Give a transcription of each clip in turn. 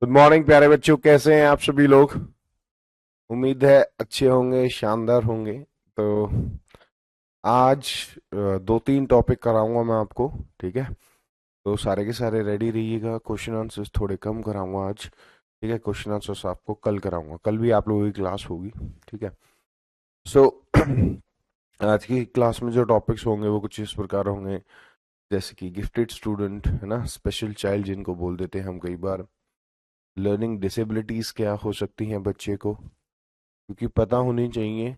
Good morning प्यारे बच्चों, कैसे हैं आप सभी लोग। उम्मीद है अच्छे होंगे, शानदार होंगे। तो आज दो तीन टॉपिक कराऊंगा मैं आपको। ठीक है, तो सारे के सारे रेडी रहिएगा। क्वेश्चन आंसर्स थोड़े कम कराऊंगा आज। ठीक है, क्वेश्चन आंसर्स आपको कल कराऊंगा, कल भी आप लोगों की क्लास होगी। ठीक है। सो आज की क्लास में जो टॉपिक्स होंगे वो कुछ इस प्रकार होंगे, जैसे कि गिफ्टेड स्टूडेंट है ना, स्पेशल चाइल्ड जिनको बोल देते हैं हम कई बार। लर्निंग डिसेबिलिटीज क्या हो सकती हैं बच्चे को, क्योंकि पता होनी चाहिए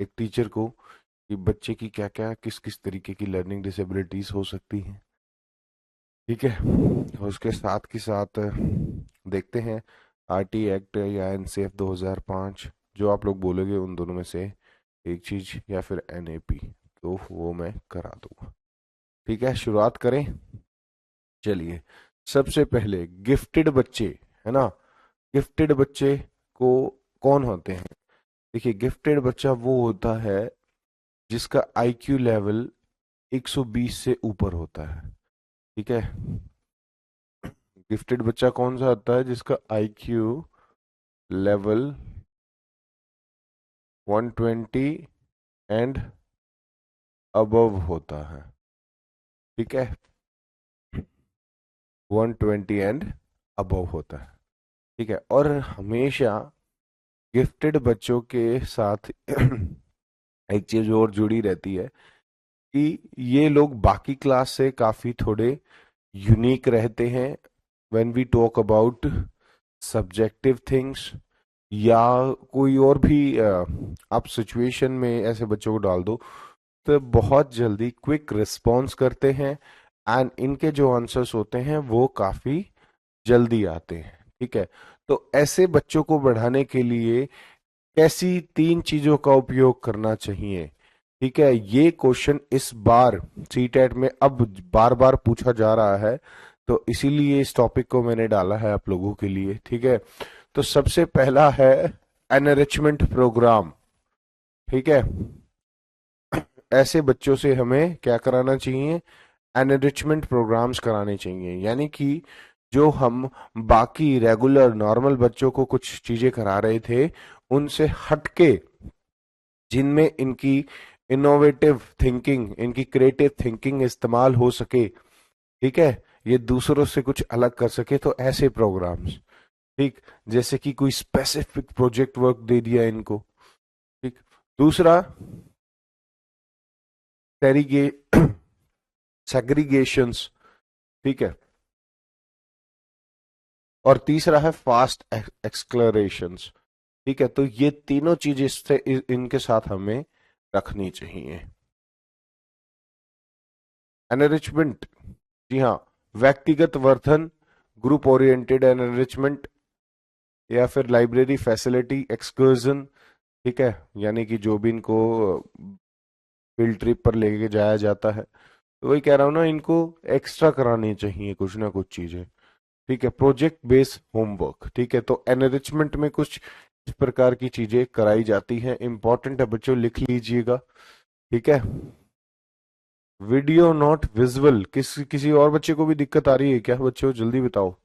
एक टीचर को कि बच्चे की क्या क्या किस किस तरीके की लर्निंग डिसेबिलिटीज हो सकती हैं। ठीक है, और उसके साथ के साथ देखते हैं आरटी एक्ट या एनसीएफ 2005, जो आप लोग बोलोगे उन दोनों में से एक चीज, या फिर एनएपी, तो वो मैं करा दूंगा। ठीक है, शुरुआत करें। चलिए, सबसे पहले गिफ्टेड बच्चे, है ना, गिफ्टेड बच्चे को कौन होते हैं। देखिए, गिफ्टेड बच्चा वो होता है जिसका आईक्यू लेवल 120 से ऊपर होता है। ठीक है, गिफ्टेड बच्चा कौन सा होता है जिसका आईक्यू लेवल 120 एंड अबव होता है। ठीक है, 120 एंड अबव होता है। ठीक है, और हमेशा गिफ्टेड बच्चों के साथ एक चीज और जुड़ी रहती है कि ये लोग बाकी क्लास से काफी थोड़े यूनिक रहते हैं। When we talk about subjective things, या कोई और भी आप सिचुएशन में ऐसे बच्चों को डाल दो तो बहुत जल्दी क्विक रिस्पॉन्स करते हैं, एंड इनके जो आंसर्स होते हैं वो काफी जल्दी आते हैं। ठीक है, तो ऐसे बच्चों को बढ़ाने के लिए कैसी तीन चीजों का उपयोग करना चाहिए। ठीक है, ये क्वेश्चन इस बार सीटेट में अब बार बार पूछा जा रहा है, तो इसीलिए इस टॉपिक को मैंने डाला है आप लोगों के लिए। ठीक है, तो सबसे पहला है एनरिचमेंट प्रोग्राम। ठीक है, ऐसे बच्चों से हमें क्या कराना चाहिए, एनरिचमेंट प्रोग्राम्स कराने चाहिए। यानी कि जो हम बाकी रेगुलर नॉर्मल बच्चों को कुछ चीजें करा रहे थे, उनसे हटके, जिनमें इनकी इनोवेटिव थिंकिंग, इनकी क्रिएटिव थिंकिंग इस्तेमाल हो सके। ठीक है, ये दूसरों से कुछ अलग कर सके, तो ऐसे प्रोग्राम्स। ठीक, जैसे कि कोई स्पेसिफिक प्रोजेक्ट वर्क दे दिया इनको। ठीक, दूसरा सेरीगे सेग्रीगेशंस। ठीक है, और तीसरा है फास्ट एक्सक्लरेशंस। ठीक है, तो ये तीनों चीज इससे इनके साथ हमें रखनी चाहिए। एनरिचमेंट, जी हाँ, व्यक्तिगत वर्धन, ग्रुप ओरिएंटेड एनरिचमेंट, या फिर लाइब्रेरी फैसिलिटी एक्सकर्जन। ठीक है, यानी कि जो भी इनको फील्ड ट्रिप पर लेके जाया जाता है, तो वही कह रहा हूँ ना, इनको एक्स्ट्रा करानी चाहिए कुछ ना कुछ चीजें। ठीक है, प्रोजेक्ट बेस्ड होमवर्क। ठीक है, तो एनरिचमेंट में कुछ इस प्रकार की चीजें कराई जाती हैं, इंपॉर्टेंट है बच्चों, लिख लीजिएगा। ठीक है, वीडियो नॉट विजुअल, किसी और बच्चे को भी दिक्कत आ रही है क्या बच्चों, जल्दी बताओ।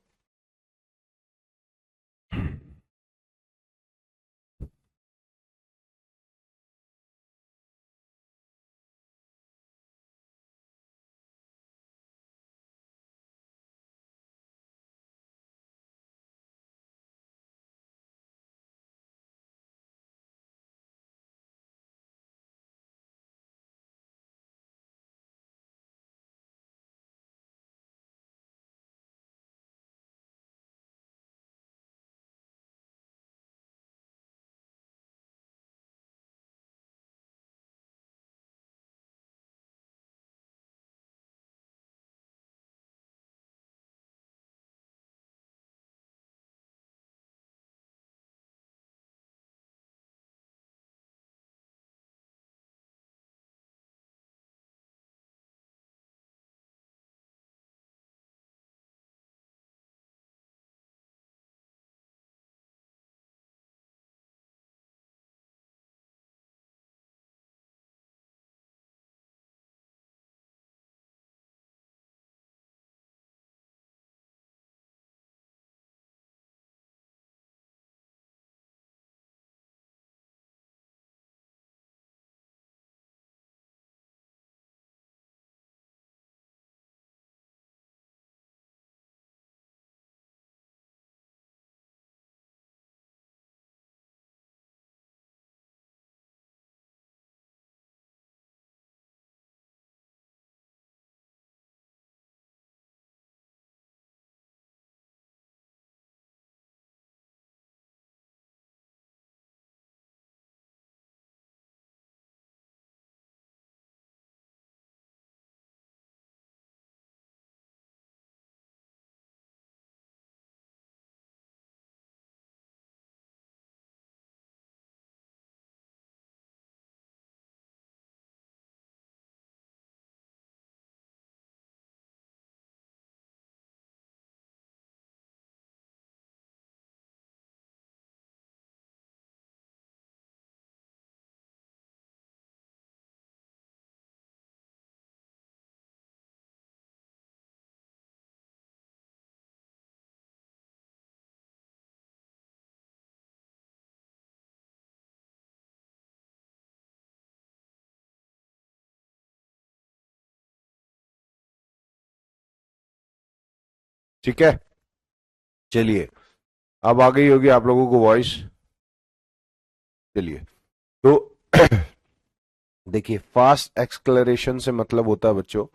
ठीक है, चलिए, अब आ गई होगी आप लोगों को वॉइस। चलिए, तो देखिए, फास्ट एक्सक्लरेशन से मतलब होता है बच्चों,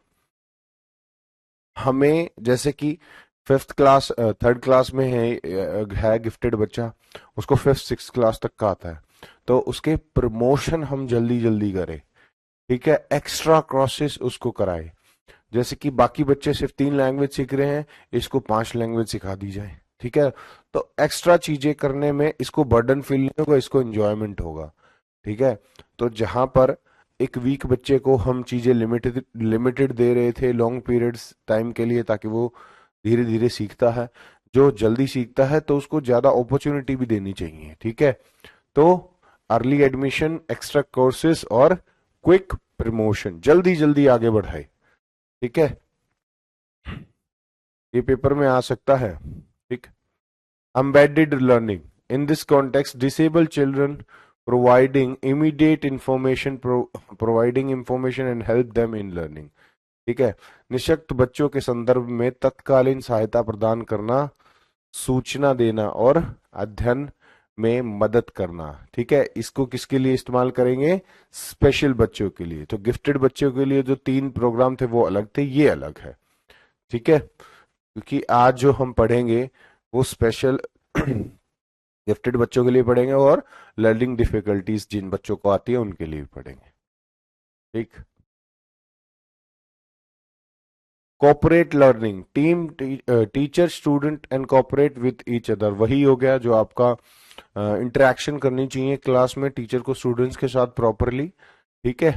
हमें जैसे कि फिफ्थ क्लास, थर्ड क्लास में है गिफ्टेड बच्चा, उसको फिफ्थ सिक्स क्लास तक का आता है, तो उसके प्रमोशन हम जल्दी जल्दी करें। ठीक है, एक्स्ट्रा क्रॉसेस उसको कराए। जैसे कि बाकी बच्चे सिर्फ 3 लैंग्वेज सीख रहे हैं, इसको 5 लैंग्वेज सिखा दी जाए। ठीक है, तो एक्स्ट्रा चीजें करने में इसको बर्डन फील नहीं होगा, इसको एंजॉयमेंट होगा। ठीक है, तो जहां पर एक वीक बच्चे को हम चीजें लिमिटेड लिमिटेड दे रहे थे लॉन्ग पीरियड्स टाइम के लिए, ताकि वो धीरे धीरे सीखता है, जो जल्दी सीखता है तो उसको ज्यादा अपॉर्चुनिटी भी देनी चाहिए। ठीक है, तो अर्ली एडमिशन, एक्स्ट्रा कोर्सेज और क्विक प्रमोशन, जल्दी जल्दी आगे बढ़ाए। ठीक है, ये पेपर में आ सकता है। ठीक, embedded learning, in this context disabled children providing immediate information, providing information and help them in learning। ठीक है, निशक्त बच्चों के संदर्भ में तत्कालीन सहायता प्रदान करना, सूचना देना और अध्ययन में मदद करना। ठीक है, इसको किसके लिए इस्तेमाल करेंगे? स्पेशल बच्चों के लिए। तो गिफ्टेड बच्चों के लिए जो 3 प्रोग्राम थे वो अलग थे, ये अलग है। ठीक है, क्योंकि आज जो हम पढ़ेंगे वो स्पेशल गिफ्टेड बच्चों के लिए पढ़ेंगे, और लर्निंग डिफिकल्टीज जिन बच्चों को आती है उनके लिए भी पढ़ेंगे। ठीक, cooperate learning, team, teacher student and cooperate with each other, वही हो गया जो आपका इंटरेक्शन करनी चाहिए क्लास में टीचर को स्टूडेंट्स के साथ प्रॉपरली। ठीक है,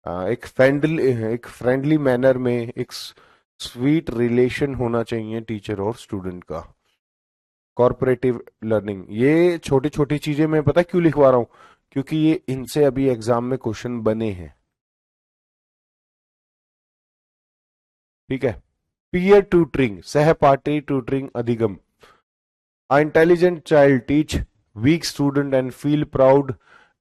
एक फ्रेंडली मैनर में एक स्वीट रिलेशन होना चाहिए टीचर और स्टूडेंट का। कॉर्पोरेटिव लर्निंग, ये छोटी छोटी चीजें मैं पता क्यों लिखवा रहा हूं, क्योंकि ये इनसे अभी एग्जाम में क्वेश्चन बने हैं। ठीक है, पीयर ट्यूटरिंग, सहपाठी ट्यूटरिंग, अधिगम, A intelligent child teach weak student and feel proud,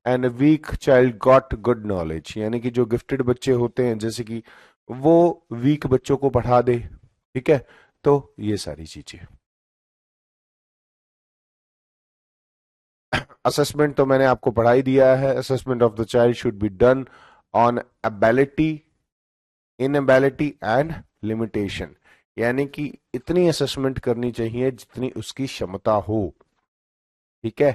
and a weak child got good knowledge, यानी कि जो गिफ्टेड बच्चे होते हैं जैसे कि वो वीक बच्चों को पढ़ा दे। ठीक है, तो ये सारी चीजें। असेसमेंट तो मैंने आपको पढ़ा ही दिया है। Assessment of the child should be done on ability, inability and limitation, यानी कि इतनी असेसमेंट करनी चाहिए जितनी उसकी क्षमता हो। ठीक है,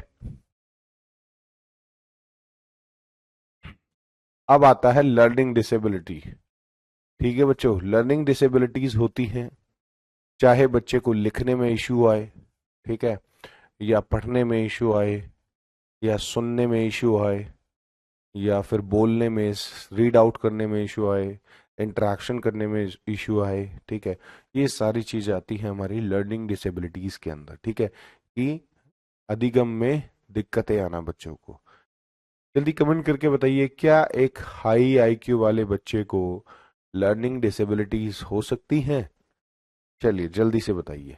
अब आता है लर्निंग डिसेबिलिटी। ठीक है बच्चों, लर्निंग डिसेबिलिटीज होती हैं, चाहे बच्चे को लिखने में इश्यू आए, ठीक है, या पढ़ने में इश्यू आए, या सुनने में इश्यू आए, या फिर बोलने में, रीड आउट करने में इश्यू आए, इंटरेक्शन करने में इश्यू आए। ठीक है, ये सारी चीजें आती हैं हमारी लर्निंग डिसेबिलिटीज के अंदर। ठीक है, कि अधिगम में दिक्कतें आना बच्चों को। जल्दी कमेंट करके बताइए, क्या एक हाई आईक्यू वाले बच्चे को लर्निंग डिसेबिलिटीज हो सकती हैं? चलिए जल्दी से बताइए।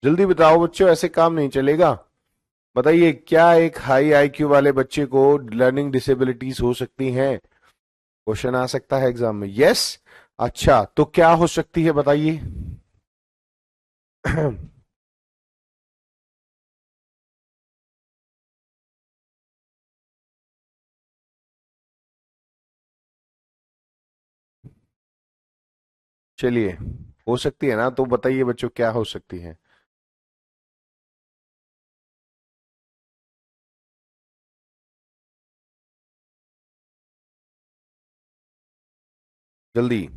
जल्दी बताओ बच्चों, ऐसे काम नहीं चलेगा। बताइए, क्या एक हाई आईक्यू वाले बच्चे को लर्निंग डिसेबिलिटीज हो सकती हैं? क्वेश्चन आ सकता है एग्जाम में, यस। अच्छा, तो क्या हो सकती है बताइए। चलिए, हो सकती है ना, तो बताइए बच्चों क्या हो सकती है। जल्दी।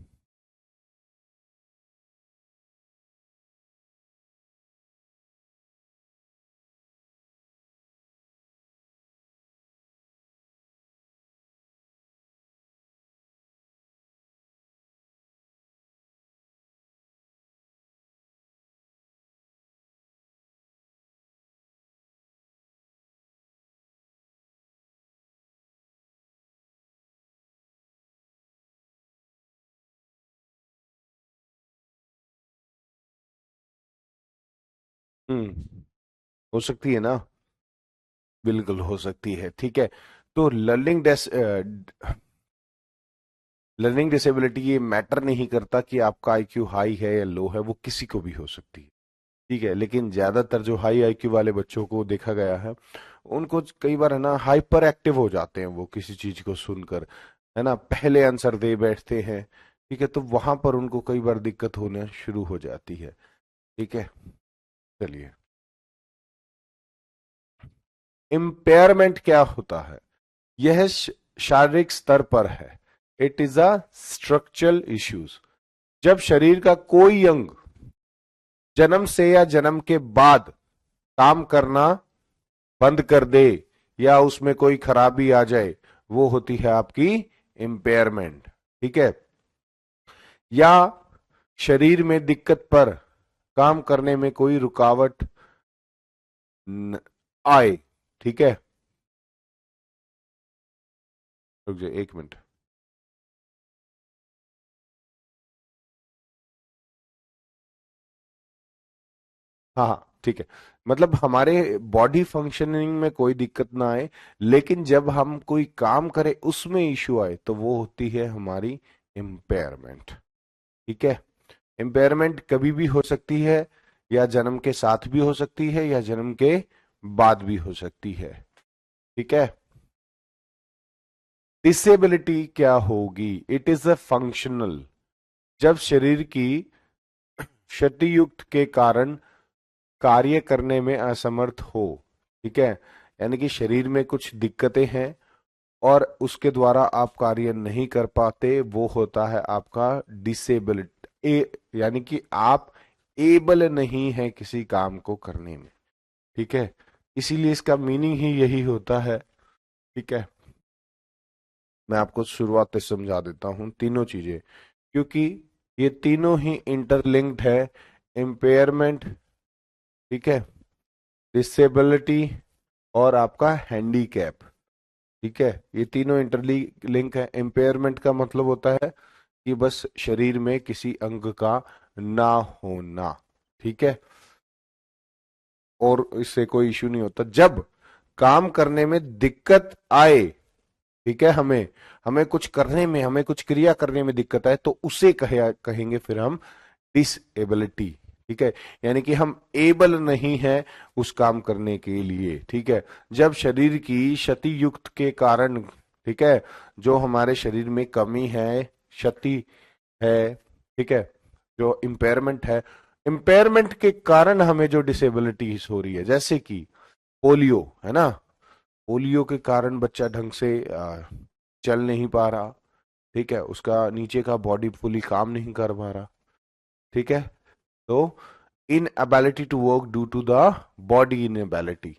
हो सकती है ना, बिल्कुल हो सकती है, ठीक है। तो लर्निंग डिसेबिलिटी ये मैटर नहीं करता कि आपका आईक्यू हाई है या लो है, वो किसी को भी हो सकती है, ठीक है। लेकिन ज्यादातर जो हाई आईक्यू वाले बच्चों को देखा गया है, उनको कई बार है ना हाइपर एक्टिव हो जाते हैं वो किसी चीज को सुनकर, है ना, पहले आंसर दे बैठते हैं, ठीक है। तो वहां पर उनको कई बार दिक्कत होना शुरू हो जाती है, ठीक है। चलिए, इम्पेयरमेंट क्या होता है? यह शारीरिक स्तर पर है। It is a structural issues. जब शरीर का कोई अंग जन्म से या जन्म के बाद काम करना बंद कर दे, या उसमें कोई खराबी आ जाए, वो होती है आपकी इम्पेयरमेंट, ठीक है। या शरीर में दिक्कत पर काम करने में कोई रुकावट आए, ठीक है। रुक जाए 1 मिनट। हाँ हाँ, ठीक है। मतलब हमारे बॉडी फंक्शनिंग में कोई दिक्कत ना आए, लेकिन जब हम कोई काम करें उसमें इश्यू आए, तो वो होती है हमारी इम्पेयरमेंट, ठीक है। इम्पेयरमेंट कभी भी हो सकती है, या जन्म के साथ भी हो सकती है, या जन्म के बाद भी हो सकती है, ठीक है। डिसेबिलिटी क्या होगी? It is a functional. जब शरीर की क्षतियुक्त के कारण कार्य करने में असमर्थ हो, ठीक है। यानी कि शरीर में कुछ दिक्कतें हैं और उसके द्वारा आप कार्य नहीं कर पाते, वो होता है आपका डिसेबिलिटी। यानी कि आप एबल नहीं है किसी काम को करने में, ठीक है। इसीलिए इसका मीनिंग ही यही होता है, ठीक है। मैं आपको शुरुआत से समझा देता हूँ तीनों चीजें, क्योंकि ये तीनों ही इंटरलिंक्ड है। इम्पेयरमेंट, ठीक है, डिसेबिलिटी और आपका हैंडीकैप, ठीक है। ये तीनों इंटरलिंक है। इम्पेयरमेंट का मतलब होता है कि बस शरीर में किसी अंग का ना होना, ठीक है, और इससे कोई इश्यू नहीं होता। जब काम करने में दिक्कत आए, ठीक है, हमें हमें कुछ करने में, हमें कुछ क्रिया करने में दिक्कत आए, तो उसे कहेंगे फिर हम डिसएबिलिटी, ठीक है। यानी कि हम एबल नहीं है उस काम करने के लिए, ठीक है। जब शरीर की क्षति युक्त के कारण, ठीक है, जो हमारे शरीर में कमी है, क्षति है, ठीक है, जो इम्पेयरमेंट है, इम्पेयरमेंट के कारण हमें जो डिसेबिलिटीज हो रही है, जैसे कि पोलियो, है ना, पोलियो के कारण बच्चा ढंग से चल नहीं पा रहा, ठीक है, उसका नीचे का बॉडी फुली काम नहीं कर पा रहा, ठीक है। तो inability to work due to the body inability,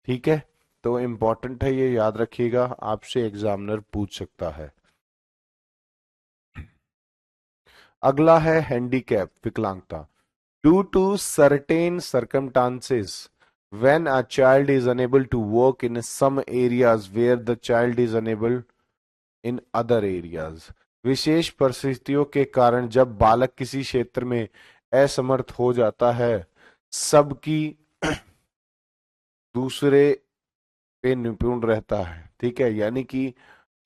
ठीक है। तो इंपॉर्टेंट है, ये याद रखिएगा, आपसे एग्जामिनर पूछ सकता है। अगला है हैंडीकैप, विकलांगता। Due to certain circumstances, when a child is unable to work in some areas where the child is unable in other areas, विशेष परिस्थितियों के कारण जब बालक किसी क्षेत्र में असमर्थ हो जाता है, सबकी दूसरे पे निपुण रहता है, ठीक है। यानी कि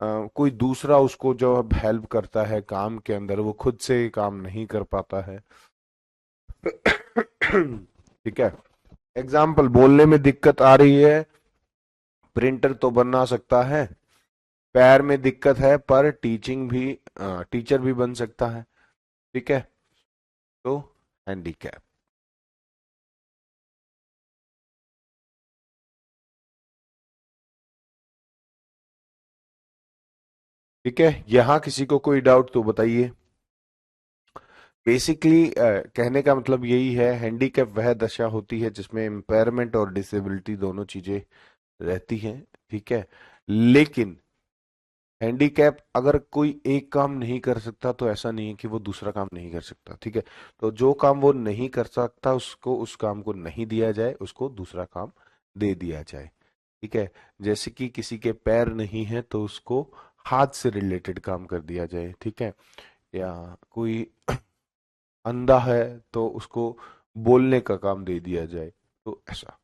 कोई दूसरा उसको जो अब हेल्प करता है काम के अंदर, वो खुद से काम नहीं कर पाता है, ठीक है। एग्जाम्पल, बोलने में दिक्कत आ रही है, प्रिंटर तो बना सकता है। पैर में दिक्कत है पर टीचर भी बन सकता है, ठीक है। तो हैंडीकैप, ठीक है। यहां किसी को कोई डाउट तो बताइए। बेसिकली कहने का मतलब यही है, हैंडीकैप वह दशा होती है जिसमें इम्पेयरमेंट और डिसेबिलिटी दोनों चीजें रहती हैं, ठीक है। लेकिन हैंडीकैप अगर कोई एक काम नहीं कर सकता, तो ऐसा नहीं है कि वो दूसरा काम नहीं कर सकता, ठीक है। तो जो काम वो नहीं कर सकता, उसको उस काम को नहीं दिया जाए, उसको दूसरा काम दे दिया जाए, ठीक है। जैसे कि किसी के पैर नहीं है तो उसको हाथ से रिलेटेड काम कर दिया जाए, ठीक है। या कोई अंधा है तो उसको बोलने का काम दे दिया जाए, तो ऐसा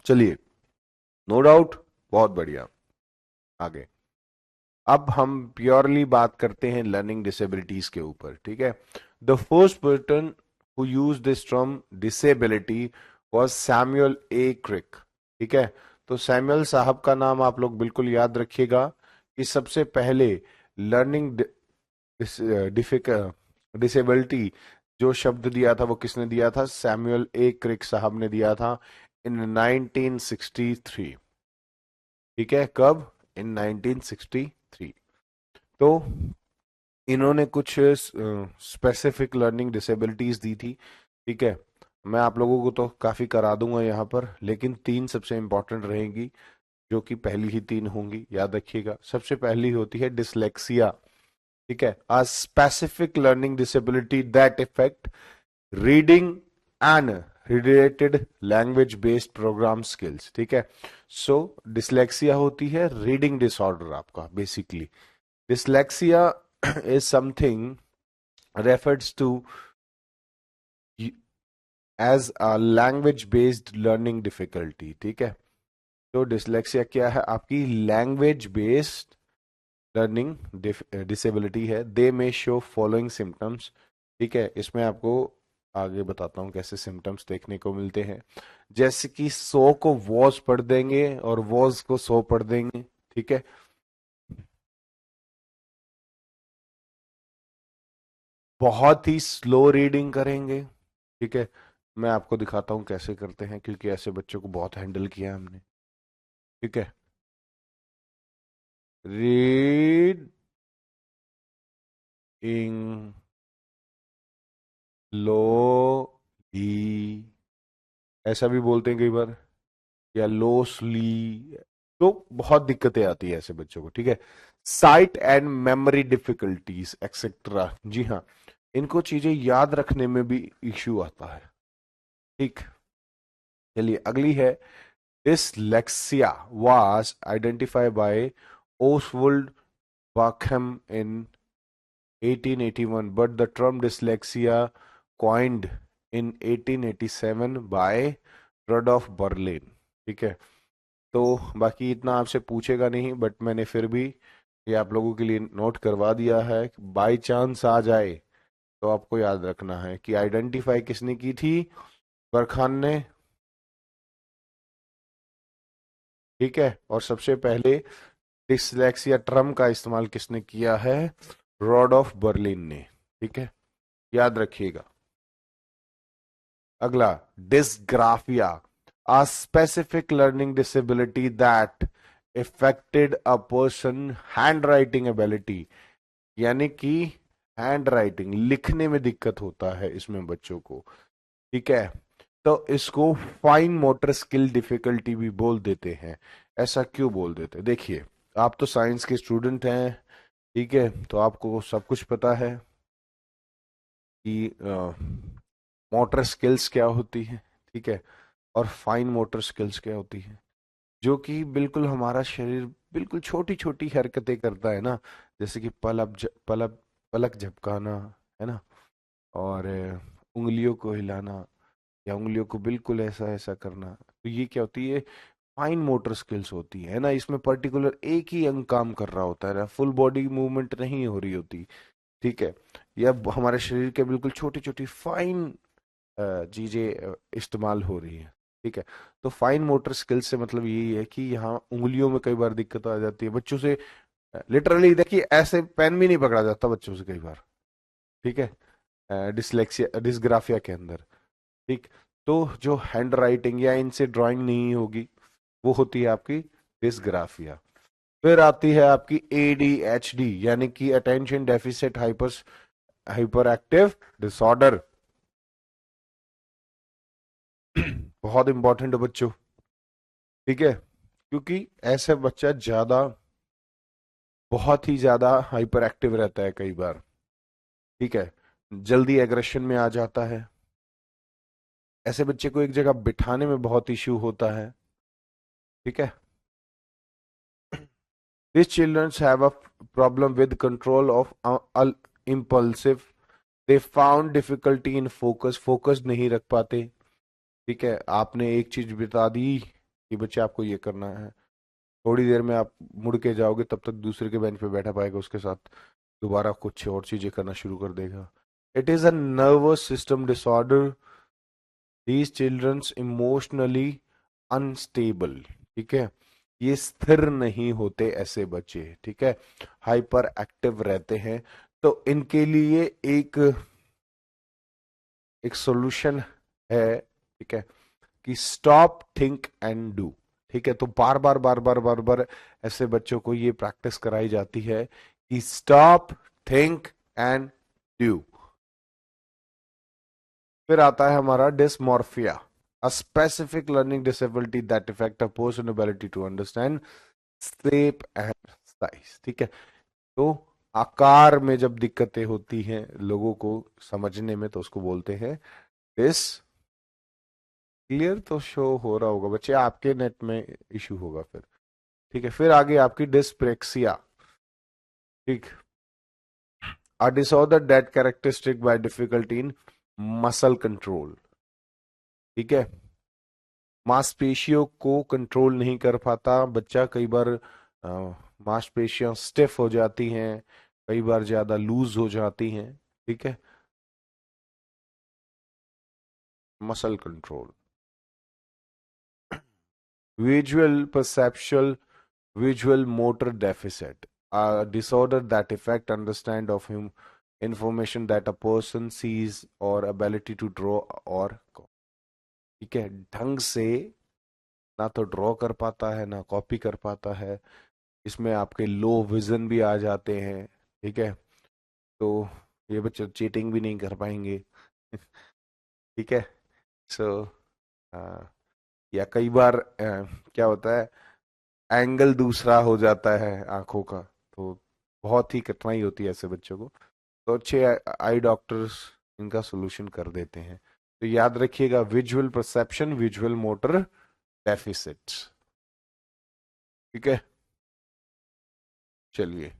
चलिए, नो डाउट, बहुत बढ़िया। आगे अब हम प्योरली बात करते हैं लर्निंग डिसेबिलिटीज के ऊपर, ठीक है। The first person who use this term disability was Samuel A Kirk, ठीक है। तो सैमुअल साहब का नाम आप लोग बिल्कुल याद रखिएगा कि सबसे पहले लर्निंग डिसेबिलिटी जो शब्द दिया था वो किसने दिया था? सैमुअल ए क्रिक साहब ने दिया था इन 1963, ठीक है। कब? इन 1963। तो इन्होंने कुछ स्पेसिफिक लर्निंग डिसेबिलिटीज दी थी, ठीक है। मैं आप लोगों को तो काफी करा दूंगा यहाँ पर, लेकिन तीन सबसे इंपॉर्टेंट रहेंगी, जो कि पहली ही तीन होंगी, याद रखिएगा। सबसे पहली होती है डिसलेक्सिया, ठीक है, a specific learning disability that affect reading and related language based program skills, ठीक है। सो डिसलेक्सिया होती है रीडिंग डिसऑर्डर आपका, basically dyslexia is something refers to as a language based learning difficulty, ठीक है। तो डिसलेक्सिया क्या है? आपकी लैंग्वेज बेस्ड लर्निंग डिसेबिलिटी है। दे मे शो फॉलोइंग सिम्टम्स, ठीक है। इसमें आपको आगे बताता हूँ कैसे सिम्टम्स देखने को मिलते हैं। जैसे कि सो को वॉज पढ़ देंगे और वॉज को सो पढ़ देंगे, ठीक है। बहुत ही स्लो रीडिंग करेंगे, ठीक है। मैं आपको दिखाता हूँ कैसे करते हैं, क्योंकि ऐसे बच्चों को बहुत हैंडल किया है हमने, ठीक है। रीडिंग लो, ऐसा भी बोलते हैं कई बार, या लोसली। तो बहुत दिक्कतें आती है ऐसे बच्चों को, ठीक है। Sight and memory difficulties etcetera, जी हाँ, इनको चीजें याद रखने में भी इश्यू आता है, ठीक। चलिए अगली है dyslexia was identified by Oswald Berkhan in 1881, but the term dyslexia coined in 1887 by Rudolf Berlin, ठीक है। तो बाकी इतना आपसे पूछेगा नहीं, बट मैंने फिर भी ये आप लोगों के लिए नोट करवा दिया है कि बाई चांस आ जाए तो आपको याद रखना है कि आइडेंटिफाई किसने की थी? बरखान ने, ठीक है। और सबसे पहले डिसलेक्सिया टर्म का इस्तेमाल किसने किया है? रॉड ऑफ बर्लिन ने, ठीक है, याद रखिएगा। अगला dysgraphia, a specific learning disability that affected a person handwriting ability, यानी कि हैंड राइटिंग, लिखने में दिक्कत होता है इसमें बच्चों को, ठीक है। तो इसको फाइन मोटर स्किल डिफिकल्टी भी बोल देते हैं। ऐसा क्यों बोल देते हैं? देखिए, आप तो साइंस के स्टूडेंट हैं, ठीक है, तो आपको सब कुछ पता है कि मोटर स्किल्स क्या होती है, ठीक है, और फाइन मोटर स्किल्स क्या होती है, जो कि बिल्कुल हमारा शरीर बिल्कुल छोटी छोटी हरकतें करता है ना, जैसे कि पलक झपकाना, है ना, और उंगलियों को हिलाना, या उंगलियों को बिल्कुल ऐसा ऐसा करना। तो ये क्या होती है? फाइन मोटर स्किल्स होती है ना। इसमें पर्टिकुलर एक ही अंग काम कर रहा होता है ना, फुल बॉडी मूवमेंट नहीं हो रही होती, ठीक है। या हमारे शरीर के बिल्कुल छोटी छोटी फाइन चीजें इस्तेमाल हो रही है, ठीक है। तो फाइन मोटर स्किल्स से मतलब यही है कि यहाँ उंगलियों में कई बार दिक्कत आ जाती है बच्चों से। लिटरली देखिए, ऐसे पेन भी नहीं पकड़ा जाता बच्चों से कई बार, ठीक है, डिसलेक्सिया डिसग्राफिया के अंदर, ठीक। तो जो हैंड राइटिंग या इनसे ड्राइंग नहीं होगी, वो होती है आपकी डिसग्राफिया। फिर आती है आपकी ADHD, यानी कि attention deficit hyper active disorder. बहुत इंपॉर्टेंट है बच्चों, ठीक है, क्योंकि ऐसे बच्चा ज्यादा, बहुत ही ज्यादा हाइपर एक्टिव रहता है कई बार, ठीक है, जल्दी एग्रेशन में आ जाता है। ऐसे बच्चे को एक जगह बिठाने में बहुत इश्यू होता है, ठीक है। These children have a problem with control of impulsive they found difficulty in focus, focus नहीं रख पाते। ठीक है, आपने एक चीज बता दी कि बच्चे आपको ये करना है, थोड़ी देर में आप मुड़ के जाओगे तब तक दूसरे के बेंच पे बैठा पाएगा, उसके साथ दोबारा कुछ और चीजें करना शुरू कर देगा। It is a nervous system disorder, these childrens emotionally unstable. ठीक है, ये स्थिर नहीं होते ऐसे बच्चे। ठीक है, हाइपर एक्टिव रहते हैं। तो इनके लिए एक एक सॉल्यूशन है। ठीक है, कि स्टॉप थिंक एंड डू। ठीक है, तो बार बार बार बार बार बार ऐसे बच्चों को ये प्रैक्टिस कराई जाती है कि स्टॉप थिंक एंड डू। फिर आता है हमारा dysmorphia, a specific learning disability that effect a person ability to understand shape and size. ठीक है, तो आकार में जब दिक्कतें होती हैं लोगों को समझने में, तो उसको बोलते हैं डिस, क्लियर तो शो हो रहा होगा बच्चे, आपके नेट में इशू होगा फिर। ठीक है, फिर आगे आपकी डिस्प्रेक्सिया। ठीक, a disorder that characteristic by difficulty in muscle control. ठीक है, मांसपेशियों को कंट्रोल नहीं कर पाता बच्चा, कई बार मांसपेशियां स्टिफ हो जाती हैं, कई बार ज्यादा लूज हो जाती हैं। ठीक है, muscle control, visual perceptual, visual motor deficit, a disorder that affect understand of him information that a person sees or ability to draw or ठीक है, ढंग से ना तो ड्रॉ कर पाता है ना कॉपी कर पाता है, इसमें आपके लो विजन भी आ जाते हैं। ठीक है, तो ये बच्चे चीटिंग भी नहीं कर पाएंगे। ठीक है, सो या कई बार क्या होता है, एंगल दूसरा हो जाता है आंखों का, तो बहुत ही कठिनाई होती है ऐसे बच्चों को। तो अच्छे आई डॉक्टर्स इनका सोल्यूशन कर देते हैं। तो याद रखिएगा, visual perception, visual motor deficits. ठीक है, चलिए।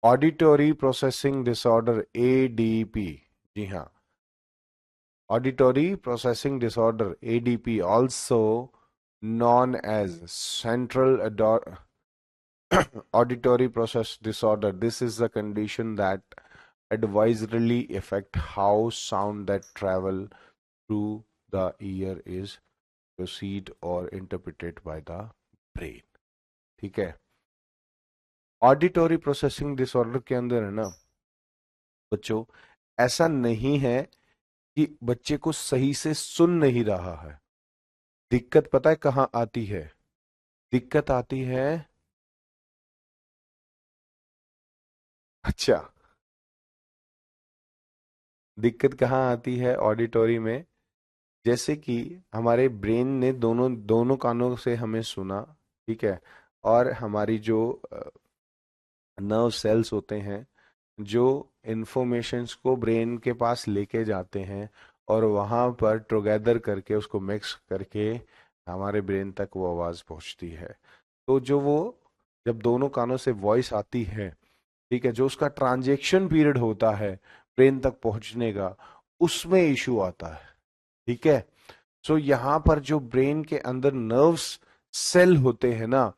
Auditory processing disorder, ADP. जी हाँ, auditory processing disorder, ADP, also known as central auditory process disorder. This is a condition that advisory affect how sound that travel through the ear is perceived or interpreted by the brain. ठीक है, auditory processing disorder के अंदर है ना बच्चों, ऐसा नहीं है कि बच्चे को सही से सुन नहीं रहा है। दिक्कत पता है कहाँ आती है? दिक्कत आती है, अच्छा, दिक्कत कहाँ आती है ऑडिटरी में? जैसे कि हमारे ब्रेन ने दोनों दोनों कानों से हमें सुना। ठीक है, और हमारी जो नर्व सेल्स होते हैं जो इंफॉर्मेशंस को ब्रेन के पास लेके जाते हैं और वहां पर टुगेदर करके उसको मिक्स करके हमारे ब्रेन तक वो आवाज पहुंचती है। तो जो वो जब दोनों कानों से वॉइस आती है, ठीक है, जो उसका ट्रांजेक्शन पीरियड होता है ब्रेन तक पहुंचने का, उसमें इशू आता है। ठीक है, सो यहाँ पर जो ब्रेन के अंदर नर्व्स सेल होते हैं ना,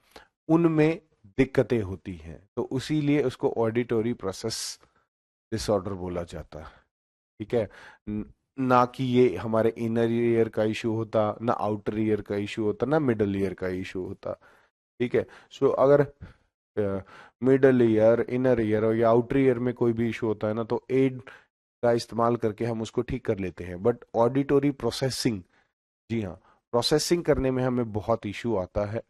उनमें दिक्कतें होती हैं, तो उसीलिए उसको ऑडिटरी प्रोसेस डिसऑर्डर बोला जाता है। ठीक है, ना कि ये हमारे इनर ईयर का इशू होता, ना आउटर ईयर का इशू होता, ना मिडल ईयर का इशू होता। ठीक है, सो अगर मिडल ईयर, इनर ईयर या आउटर ईयर में कोई भी इशू होता है ना, तो एड का इस्तेमाल करके हम उसको ठीक कर लेते हैं। बट ऑडिटरी प्रोसेसिंग, जी हाँ, प्रोसेसिंग करने में हमें बहुत इशू आता है,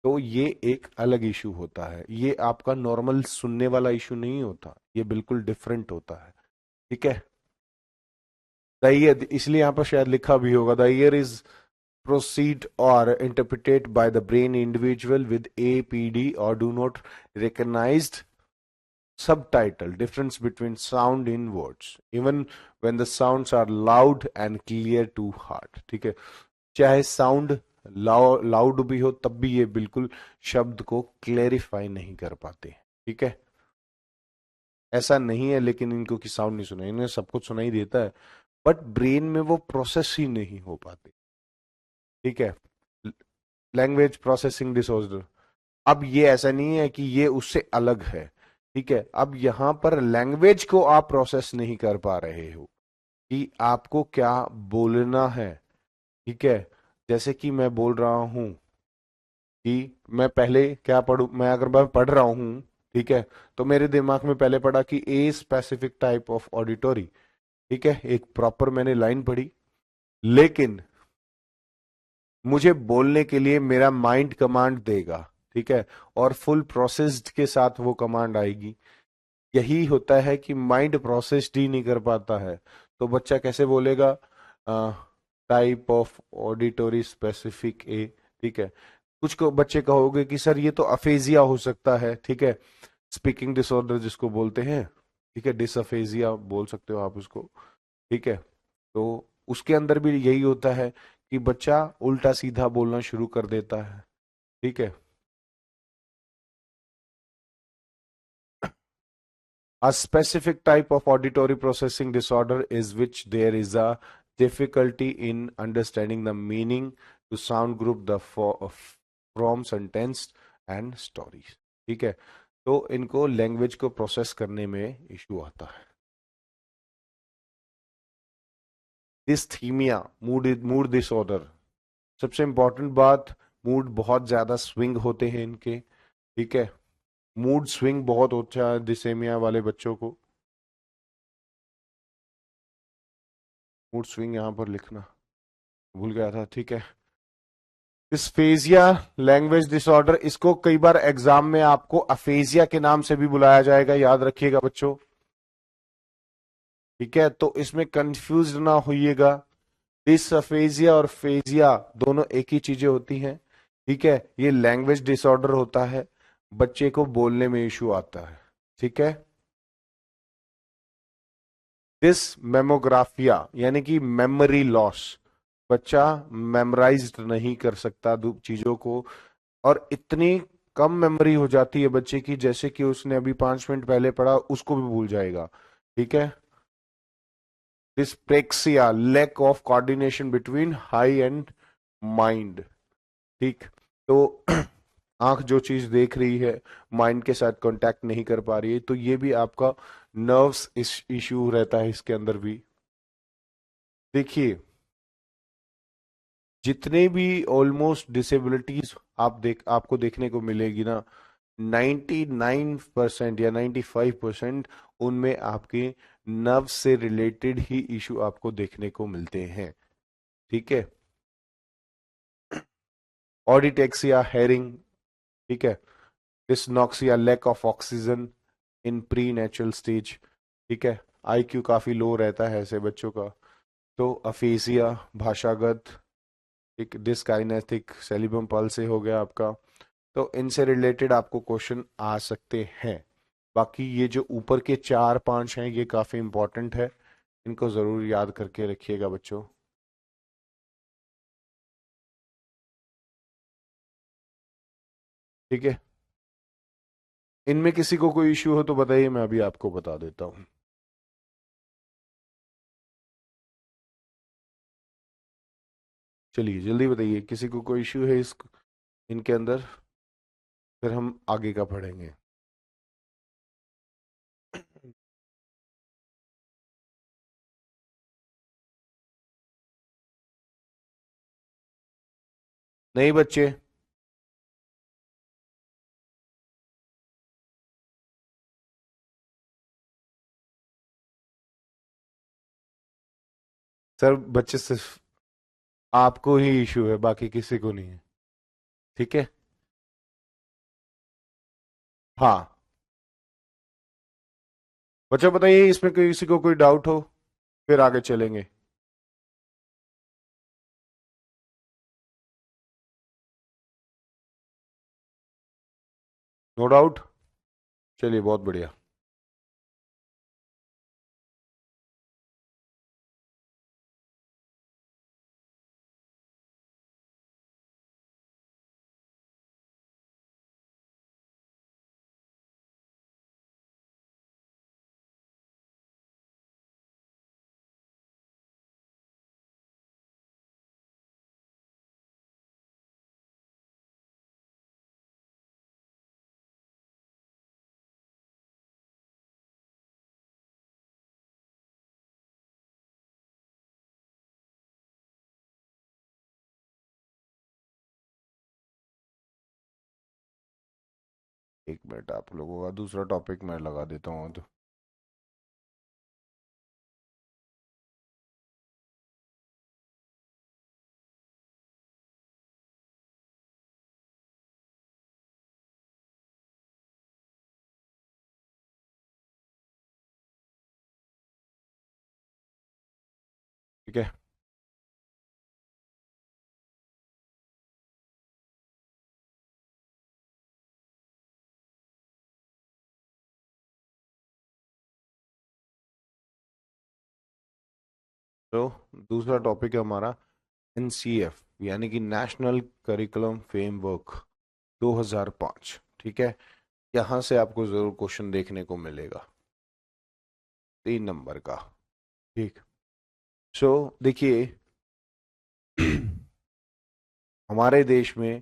तो ये एक अलग इशू होता है। ये आपका नॉर्मल सुनने वाला इशू नहीं होता, ये बिल्कुल डिफरेंट होता है। ठीक है, द ईयर, इसलिए यहाँ पर शायद लिखा भी होगा, the year is proceed or interpreted by the brain individual with APD or do not recognized subtitle difference between sound in words even when the sounds are loud and clear to heart। ठीक है, चाहे sound loud भी हो तब भी ये बिल्कुल शब्द को क्लेरिफाई नहीं कर पाते। ठीक है, ऐसा नहीं है लेकिन इनको की साउंड नहीं सुनाई, इन्हें सब कुछ सुनाई देता है, बट ब्रेन में वो प्रोसेस ही नहीं हो पाते। ठीक है, लैंग्वेज प्रोसेसिंग डिसऑर्डर। अब ये ऐसा नहीं है कि ये उससे अलग है। ठीक है, अब यहां पर लैंग्वेज को आप प्रोसेस नहीं कर पा रहे हो कि आपको क्या बोलना है। ठीक है, जैसे कि मैं बोल रहा हूं कि मैं पहले क्या पढ़ू, मैं अगर मैं पढ़ रहा हूं, ठीक है, तो मेरे दिमाग में पहले पढ़ा कि a specific type of auditory. ठीक है, एक प्रॉपर मैंने लाइन पढ़ी, लेकिन मुझे बोलने के लिए मेरा माइंड कमांड देगा। ठीक है, और फुल प्रोसेस्ड के साथ वो कमांड आएगी। यही होता है कि माइंड प्रोसेस्ड ही नहीं कर पाता है, तो बच्चा कैसे बोलेगा टाइप ऑफ ऑडिटोरी स्पेसिफिक ए। ठीक है, कुछ को बच्चे कहोगे कि सर ये तो अफेजिया हो सकता है। ठीक है, स्पीकिंग डिसऑर्डर जिसको बोलते हैं। ठीक है, डिसअफेजिया बोल सकते हो आप उसको। ठीक है, तो उसके अंदर भी यही होता है कि बच्चा उल्टा सीधा बोलना शुरू कर देता है। ठीक है, a specific type of auditory processing disorder is which there is a difficulty in understanding the meaning to sound group the from sentence and stories। ठीक है, तो इनको लैंग्वेज को प्रोसेस करने में इशू आता है। Dysthymia, mood disorder. सबसे इंपॉर्टेंट बात, मूड बहुत ज्यादा स्विंग होते हैं इनके। ठीक है, मूड स्विंग बहुत होता है डिसेमिया वाले बच्चों को। मूड स्विंग यहां पर लिखना भूल गया था। ठीक है, डिस्फेजिया लैंग्वेज डिसऑर्डर, इसको कई बार एग्जाम में आपको अफेजिया के नाम से भी बुलाया जाएगा, याद रखिएगा बच्चों। ठीक है, तो इसमें कंफ्यूज ना होइएगा। डिसअफेजिया और फेजिया दोनों एक ही चीजें होती हैं। ठीक है, ये लैंग्वेज डिसऑर्डर होता है, बच्चे को बोलने में इशू आता है। ठीक है, डिस मेमोग्राफिया यानी कि मेमोरी लॉस, बच्चा मेमोराइज्ड नहीं कर सकता चीजों को, और इतनी कम मेमोरी हो जाती है बच्चे की जैसे कि उसने अभी 5 मिनट पहले पढ़ा उसको भी भूल जाएगा। ठीक है, dyspraxia lack of coordination between high and mind. ठीक, तो आंख जो चीज देख रही है माइंड के साथ कांटेक्ट नहीं कर पा रही है, तो ये भी आपका नर्व्स इश्यू रहता है इसके अंदर भी। देखिए, जितने भी ऑलमोस्ट डिसेबिलिटीज आपको देखने को मिलेगी ना, 99% या 95% उनमें आपके नर्व से रिलेटेड ही इशू आपको देखने को मिलते हैं। ठीक है, ऑडिटेक्सिया हेयरिंग। ठीक है, dysnoxia lack of oxygen in pre natural stage. ठीक है, आईक्यू काफी लो रहता है ऐसे बच्चों का। तो अफेसिया भाषागत, एक डिसकाइनेथिक सेरिब्रम पल्से हो गया आपका। तो इनसे रिलेटेड आपको क्वेश्चन आ सकते हैं। बाकी ये जो ऊपर के 4 5 हैं ये काफी इंपॉर्टेंट है, इनको जरूर याद करके रखिएगा बच्चों। ठीक है, इनमें किसी को कोई इश्यू हो तो बताइए, मैं अभी आपको बता देता हूँ। चलिए जल्दी बताइए, किसी को कोई इश्यू है इनके अंदर, फिर हम आगे का पढ़ेंगे। नहीं बच्चे, सर बच्चे सिर्फ आपको ही इश्यू है, बाकी किसी को नहीं है। ठीक है, हाँ, बच्चों बताइए इसमें किसी को कोई डाउट हो, फिर आगे चलेंगे। नो डाउट, चलिए बहुत बढ़िया। एक मिनट, आप लोगों का दूसरा टॉपिक मैं लगा देता हूँ तो। ठीक है, तो दूसरा टॉपिक है हमारा एनसीएफ, यानी कि नेशनल करिकुलम फ्रेमवर्क 2005। ठीक है, यहाँ से आपको जरूर क्वेश्चन देखने को मिलेगा 3 नंबर का। ठीक, सो देखिए हमारे देश में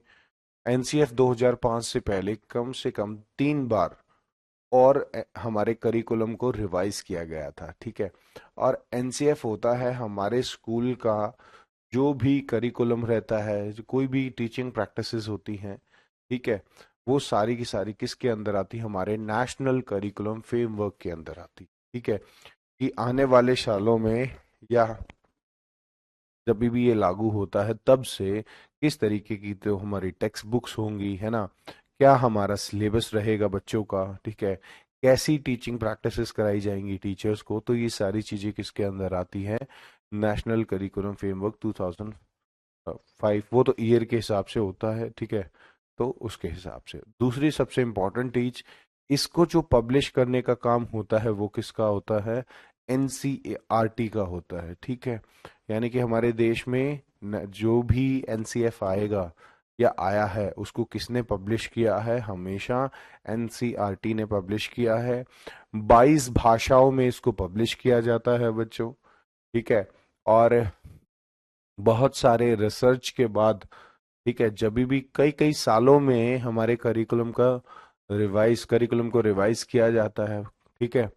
एनसीएफ 2005 से कम 3 बार और हमारे करिकुलम को रिवाइज किया गया था। ठीक है, और एनसीएफ होता है हमारे स्कूल का जो भी करिकुलम रहता है, जो कोई भी टीचिंग प्रैक्टिसेस होती हैं, ठीक है, वो सारी की सारी किसके अंदर आती, हमारे नेशनल करिकुलम फ्रेमवर्क के अंदर आती। ठीक है, कि आने वाले सालों में या जब भी ये लागू होता है तब से किस तरीके की तो हमारी टेक्स्ट बुक्स होंगी, है ना, क्या हमारा सिलेबस रहेगा बच्चों का, ठीक है, कैसी टीचिंग प्रैक्टिसेस कराई जाएंगी टीचर्स को, तो ये सारी चीजें किसके अंदर आती हैं, नेशनल करिकुलम फ्रेमवर्क 2005। वो तो ईयर के हिसाब से होता है, ठीक है, तो उसके हिसाब से। दूसरी सबसे इम्पोर्टेंट चीज, इसको जो पब्लिश करने का काम होता है वो किसका होता है, एनसीईआरटी का होता है। ठीक है, यानी कि हमारे देश में जो भी एनसीएफ आएगा या आया है उसको किसने पब्लिश किया है, हमेशा एनसीईआरटी ने पब्लिश किया है। 22 भाषाओं में इसको पब्लिश किया जाता है बच्चों। ठीक है, और बहुत सारे रिसर्च के बाद, ठीक है, जब भी कई कई सालों में हमारे करिकुलम को रिवाइज किया जाता है। ठीक है,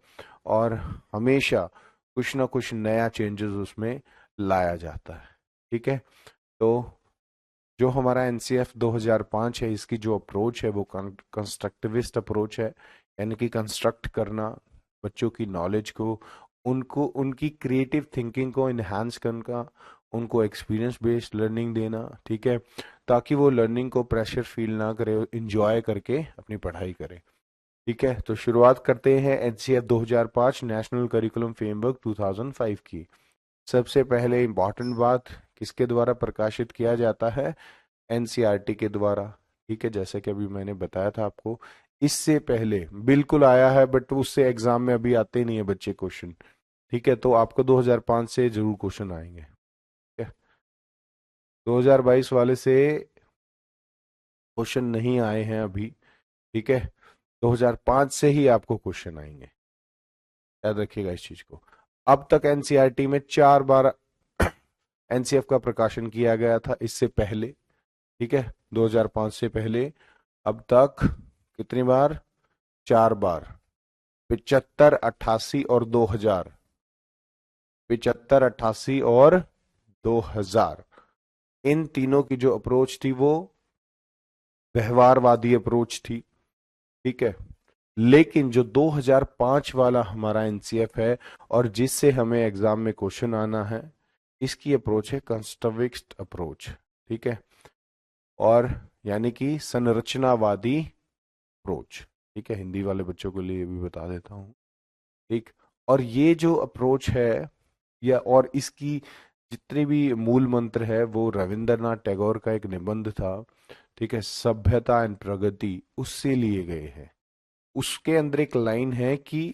और हमेशा कुछ ना कुछ नया चेंजेस उसमें लाया जाता है। ठीक है, तो जो हमारा एनसीएफ 2005 है, इसकी जो अप्रोच है वो कंस्ट्रक्टिविस्ट अप्रोच है, यानी कि कंस्ट्रक्ट करना, बच्चों की नॉलेज को, उनको उनकी क्रिएटिव थिंकिंग को इन्हांस करना, उनको एक्सपीरियंस बेस्ड लर्निंग देना। ठीक है, ताकि वो लर्निंग को प्रेशर फील ना करे, इंजॉय करके अपनी पढ़ाई करे। ठीक है, तो शुरुआत करते हैं एनसीएफ 2005 नेशनल करिकुलम फ्रेमवर्क 2005 की। सबसे पहले इंपॉर्टेंट बात, किसके द्वारा प्रकाशित किया जाता है, एनसीईआरटी के द्वारा। ठीक है, जैसे कि अभी मैंने बताया था आपको, इससे पहले बिल्कुल आया है बट उससे एग्जाम में अभी आते नहीं है बच्चे क्वेश्चन। ठीक है, तो आपको 2005 से जरूर क्वेश्चन आएंगे। ठीक है, 2022 वाले से क्वेश्चन नहीं आए हैं अभी। ठीक है, 2005 से ही आपको क्वेश्चन आएंगे, याद रखिएगा इस चीज को। अब तक एनसीईआरटी में 4 बार एनसीएफ का प्रकाशन किया गया था इससे पहले। ठीक है, 2005 से पहले अब तक कितनी बार, 4 बार, 75, 88 और 2000। 75, 88 और 2000, इन तीनों की जो अप्रोच थी वो व्यवहारवादी अप्रोच थी। ठीक है, लेकिन जो 2005 वाला हमारा एनसीएफ है और जिससे हमें एग्जाम में क्वेश्चन आना है, इसकी अप्रोच है कंस्ट्रक्टिविस्ट अप्रोच। ठीक है, और यानी कि संरचनावादी अप्रोच। ठीक है, हिंदी वाले बच्चों के लिए भी बता देता हूँ। ठीक, और ये जो अप्रोच है या और इसकी जितने भी मूल मंत्र है वो रविंद्रनाथ टैगोर का एक निबंध था, ठीक है, सभ्यता एंड प्रगति, उससे लिए गए हैं। उसके अंदर एक लाइन है कि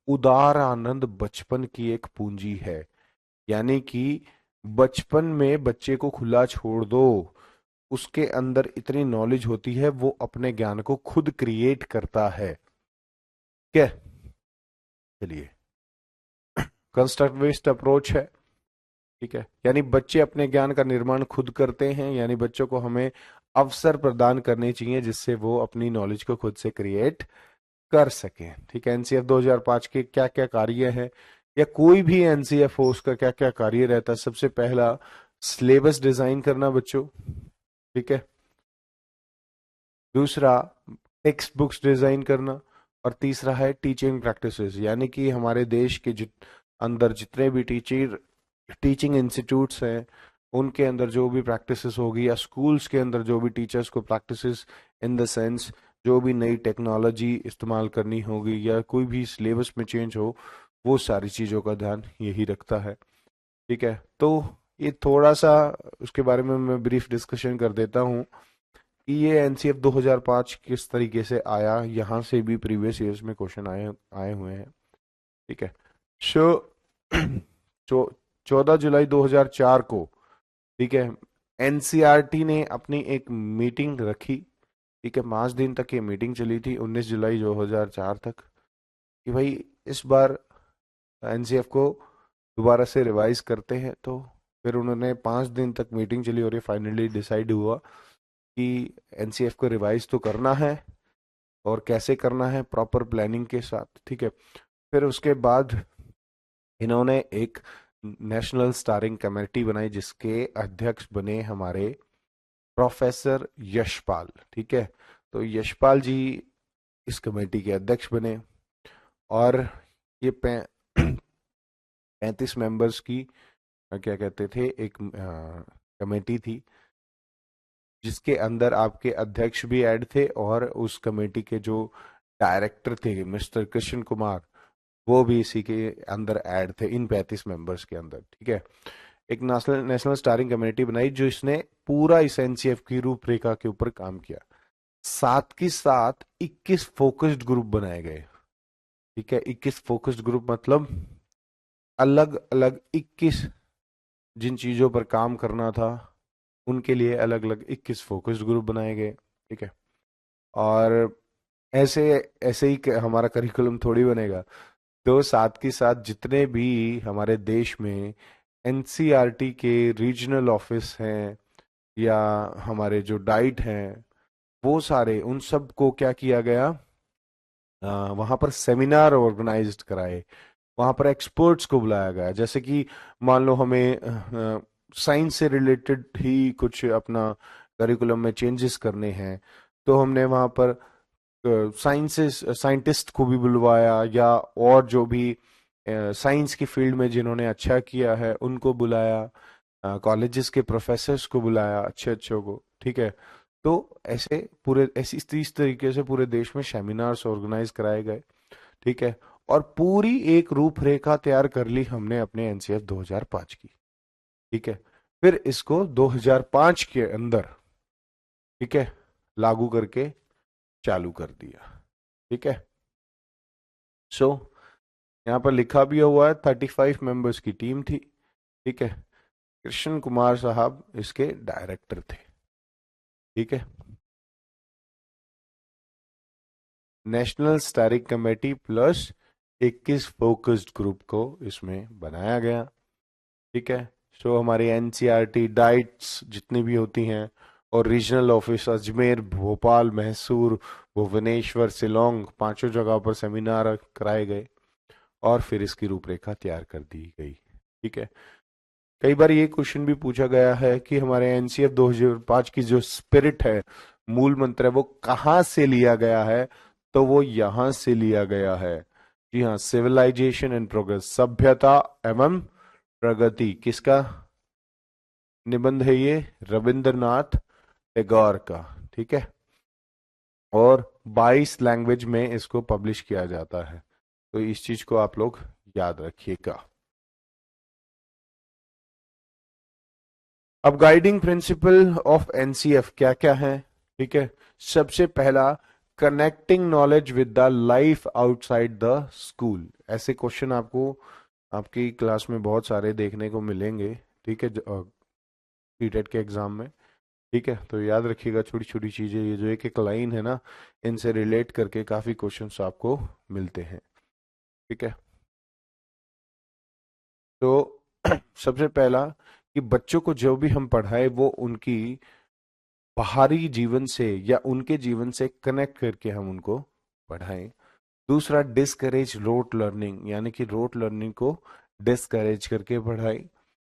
उदार आनंद बचपन की एक पूंजी है, यानी कि बचपन में बच्चे को खुला छोड़ दो, उसके अंदर इतनी नॉलेज होती है वो अपने ज्ञान को खुद क्रिएट करता है। क्या, चलिए, कंस्ट्रक्टिविस्ट अप्रोच है। ठीक है, यानी बच्चे अपने ज्ञान का निर्माण खुद करते हैं, यानी बच्चों को हमें अवसर प्रदान करने चाहिए जिससे वो अपनी नॉलेज को खुद से क्रिएट कर सकें। ठीक है, एनसीएफ 2005 के क्या क्या कार्य हैं, या कोई भी एनसीएफ हो उसका क्या क्या कार्य रहता है। सबसे पहला, सिलेबस डिजाइन करना बच्चों। ठीक है, दूसरा, टेक्स्ट बुक्स डिजाइन करना, और तीसरा है टीचिंग प्रैक्टिसेस, यानी कि हमारे देश के अंदर जितने भी टीचिंग इंस्टीट्यूट्स हैं उनके अंदर जो भी प्रैक्टिसेस होगी, या स्कूल्स के अंदर जो भी टीचर्स को प्रैक्टिसेस इन द सेंस जो भी नई टेक्नोलॉजी इस्तेमाल करनी होगी या कोई भी सिलेबस में चेंज हो, वो सारी चीज़ों का ध्यान यही रखता है। ठीक है, तो ये थोड़ा सा उसके बारे में मैं ब्रीफ डिस्कशन कर देता हूँ कि ये एनसीएफ 2005 किस तरीके से आया, यहाँ से भी प्रीवियस ईयर्स में क्वेश्चन आए आए हुए हैं। ठीक है, सो 14 जुलाई 2004 को, ठीक है, एनसीईआरटी ने अपनी एक मीटिंग रखी। ठीक है, 5 दिन तक ये मीटिंग चली थी, 19 जुलाई 2004 तक, कि भाई इस बार एनसीएफ को दोबारा से रिवाइज करते हैं। तो फिर उन्होंने 5 दिन तक मीटिंग चली और ये फाइनली डिसाइड हुआ कि एनसीएफ को रिवाइज तो करना है, और कैसे करना है, प्रॉपर प्लानिंग के साथ। ठीक है, फिर उसके बाद इन्होंने एक नेशनल स्टारिंग कमेटी बनाई जिसके अध्यक्ष बने हमारे प्रोफेसर यशपाल। ठीक है, तो यशपाल जी इस कमेटी के अध्यक्ष बने, और ये 35 मेंबर्स की क्या कहते थे, एक कमेटी थी जिसके अंदर आपके अध्यक्ष भी ऐड थे, और उस कमेटी के जो डायरेक्टर थे मिस्टर कृष्ण कुमार, वो भी इसी के अंदर ऐड थे, इन 35 मेंबर्स के अंदर। ठीक है, एक नेशनल नेशनल स्टारिंग कमेटी बनाई जो इसने पूरा इस एनसीएफ की रूपरेखा के ऊपर काम किया। साथ के साथ 21 फोकस्ड ग्रुप बनाए गए। ठीक है, 21 फोकस्ड ग्रुप मतलब अलग अलग 21, जिन चीजों पर काम करना था उनके लिए अलग अलग 21 फोकस्ड ग्रुप बनाए गए। ठीक है, और ऐसे ऐसे ही हमारा करिकुलम थोड़ी बनेगा। तो साथ के साथ जितने भी हमारे देश में एनसीईआरटी के रीजनल ऑफिस हैं या हमारे जो डाइट हैं, वो सारे उन सब को क्या किया गया, वहाँ पर सेमिनार ऑर्गेनाइज्ड कराए, वहाँ पर एक्सपर्ट्स को बुलाया गया। जैसे कि मान लो हमें साइंस से रिलेटेड ही कुछ अपना करिकुलम में चेंजेस करने हैं, तो हमने वहाँ पर साइंटिस्ट को भी बुलवाया, या और जो भी साइंस की फील्ड में जिन्होंने अच्छा किया है उनको बुलाया, कॉलेजेस के प्रोफेसर्स को बुलाया, अच्छे अच्छों को। ठीक है, तो ऐसे पूरे ऐसी इस तरीके से पूरे देश में सेमिनार्स ऑर्गेनाइज कराए गए। ठीक है, और पूरी एक रूपरेखा तैयार कर ली हमने अपने एनसीएफ 2005 की। ठीक है, फिर इसको 2005 के अंदर, ठीक है, लागू करके चालू कर दिया। ठीक है, सो यहाँ पर लिखा भी हुआ है 35 मेंबर्स की टीम थी। ठीक है, कृष्ण कुमार साहब इसके डायरेक्टर थे। ठीक है, national starring committee plus 21 focused group को इसमें बनाया गया। ठीक है, सो हमारी एनसीईआरटी डाइट्स जितनी भी होती हैं और रीजनल ऑफिस अजमेर, भोपाल, मैसूर, भुवनेश्वर, शिलोंग, पांचों जगह पर सेमिनार कराए गए, और फिर इसकी रूपरेखा तैयार कर दी गई। ठीक है, कई बार ये क्वेश्चन भी पूछा गया है कि हमारे एनसीएफ 2005 की जो स्पिरिट है, मूल मंत्र है, वो कहाँ से लिया गया है, तो वो यहां से लिया गया है। जी हाँ, सिविलाइजेशन एंड प्रोग्रेस, सभ्यता एवं प्रगति, किसका निबंध है ये, रविंद्रनाथ टैगोर का। ठीक है, और 22 लैंग्वेज में इसको पब्लिश किया जाता है, तो इस चीज को आप लोग याद रखिएगा। अब गाइडिंग प्रिंसिपल ऑफ एनसीएफ क्या क्या है। ठीक है, सबसे पहला, connecting knowledge with the life outside the school. ऐसे क्वेश्चन आपको आपकी क्लास में बहुत सारे देखने को मिलेंगे। ठीक है, सीटेट के एग्जाम में। ठीक है, तो याद रखिएगा छोटी छोटी चीजें, ये जो एक एक लाइन है ना, इनसे रिलेट करके काफी क्वेश्चंस आपको मिलते हैं। ठीक है, तो सबसे पहला कि बच्चों को जो भी हम पढ़ाए वो उनकी बाहरी जीवन से या उनके जीवन से कनेक्ट करके हम उनको पढ़ाएं। दूसरा, डिस्करेज रोट लर्निंग, यानी कि रोट लर्निंग को डिस्करेज करके पढ़ाएं।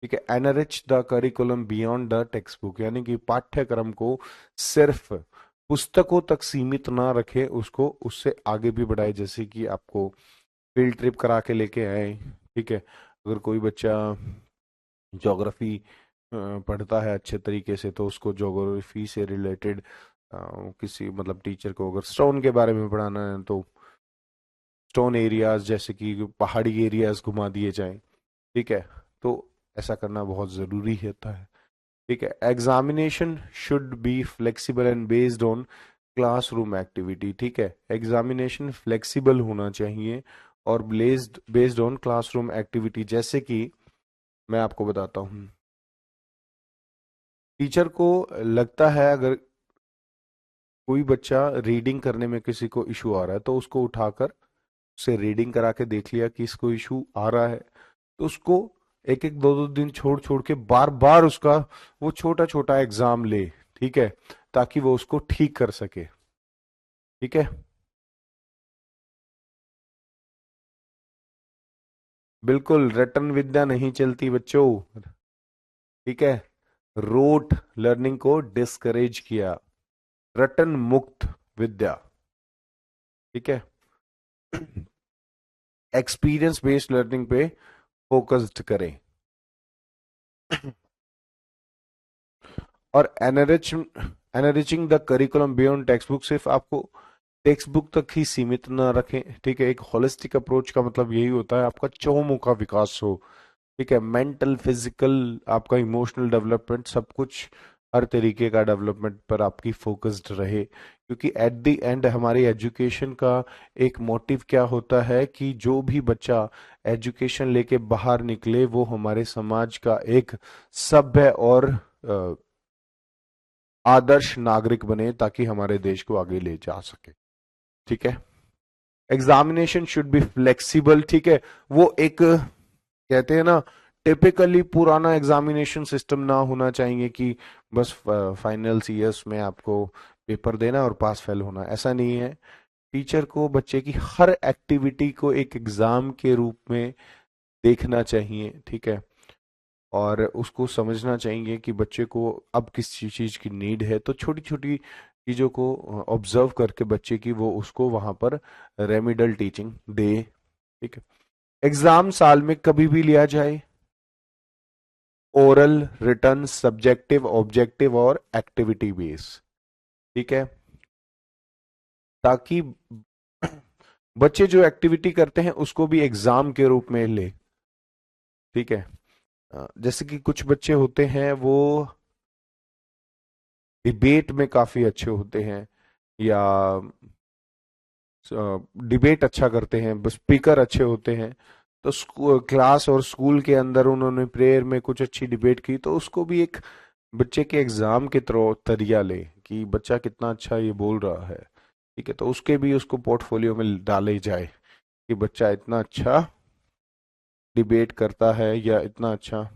ठीक है, enrich the curriculum beyond the text book, यानी कि पाठ्यक्रम को सिर्फ पुस्तकों तक सीमित ना रखे उसको, उससे आगे भी बढ़ाए। जैसे कि आपको फील्ड ट्रिप करा के लेके आए, ठीक है। अगर कोई बच्चा ज्योग्राफी पढ़ता है अच्छे तरीके से, तो उसको ज्योग्राफी से रिलेटेड किसी मतलब टीचर को अगर स्टोन के बारे में पढ़ाना है तो स्टोन एरियाज जैसे कि पहाड़ी एरियाज घुमा दिए जाएं, ठीक है। तो ऐसा करना बहुत ज़रूरी होता है, ठीक है। Examination should be flexible and based on classroom activity, ठीक है। एग्जामिनेशन फ्लेक्सिबल होना चाहिए और based based on classroom activity. जैसे कि मैं आपको बताता हूँ, टीचर को लगता है अगर कोई बच्चा रीडिंग करने में किसी को इशू आ रहा है, तो उसको उठाकर उससे रीडिंग करा के देख लिया कि इसको इशू आ रहा है, तो उसको एक एक दो दो दिन छोड़ छोड़ के बार बार उसका वो छोटा छोटा एग्जाम ले, ठीक है, ताकि वो उसको ठीक कर सके, ठीक है। बिल्कुल रटन विद्या नहीं चलती बच्चों, ठीक है। रोट लर्निंग को डिस्करेज किया, रटन मुक्त विद्या, ठीक है। एक्सपीरियंस बेस्ड लर्निंग पे फोकस्ड करें। और enriching the curriculum beyond text book, सिर्फ आपको टेक्स्ट बुक तक ही सीमित ना रखें, ठीक है। एक होलिस्टिक अप्रोच का मतलब यही होता है आपका चौमुखा विकास हो, ठीक है। मेंटल, फिजिकल, आपका इमोशनल डेवलपमेंट, सब कुछ हर तरीके का डेवलपमेंट पर आपकी फोकस्ड रहे, क्योंकि एट द एंड हमारी एजुकेशन का एक मोटिव क्या होता है कि जो भी बच्चा एजुकेशन लेके बाहर निकले वो हमारे समाज का एक सभ्य और आदर्श नागरिक बने, ताकि हमारे देश को आगे ले जा सके, ठीक है। एग्जामिनेशन शुड बी फ्लेक्सिबल, ठीक है। वो एक कहते हैं ना, टिपिकली पुराना एग्जामिनेशन सिस्टम ना होना चाहिए कि बस फाइनल सीएस में आपको पेपर देना और पास फेल होना, ऐसा नहीं है। टीचर को बच्चे की हर एक्टिविटी को एक एग्जाम के रूप में देखना चाहिए, ठीक है। और उसको समझना चाहिए कि बच्चे को अब किस चीज की नीड है, तो छोटी छोटी चीजों को ऑब्जर्व करके बच्चे की वो उसको वहां पर रेमिडल टीचिंग दे, ठीक है। एग्जाम साल में कभी भी लिया जाए, ओरल, रिटर्न, सब्जेक्टिव, ऑब्जेक्टिव और एक्टिविटी बेस, ठीक है। ताकि बच्चे जो एक्टिविटी करते हैं उसको भी एग्जाम के रूप में ले, ठीक है। जैसे कि कुछ बच्चे होते हैं वो डिबेट में काफी अच्छे होते हैं, या डिबेट अच्छा करते हैं, बस स्पीकर अच्छे होते हैं, तो क्लास और स्कूल के अंदर उन्होंने प्रेयर में कुछ अच्छी डिबेट की, तो उसको भी एक बच्चे के एग्जाम के तरिया ले कि बच्चा कितना अच्छा ये बोल रहा है, ठीक है। तो उसके भी उसको पोर्टफोलियो में डाले जाए कि बच्चा इतना अच्छा डिबेट करता है या इतना अच्छा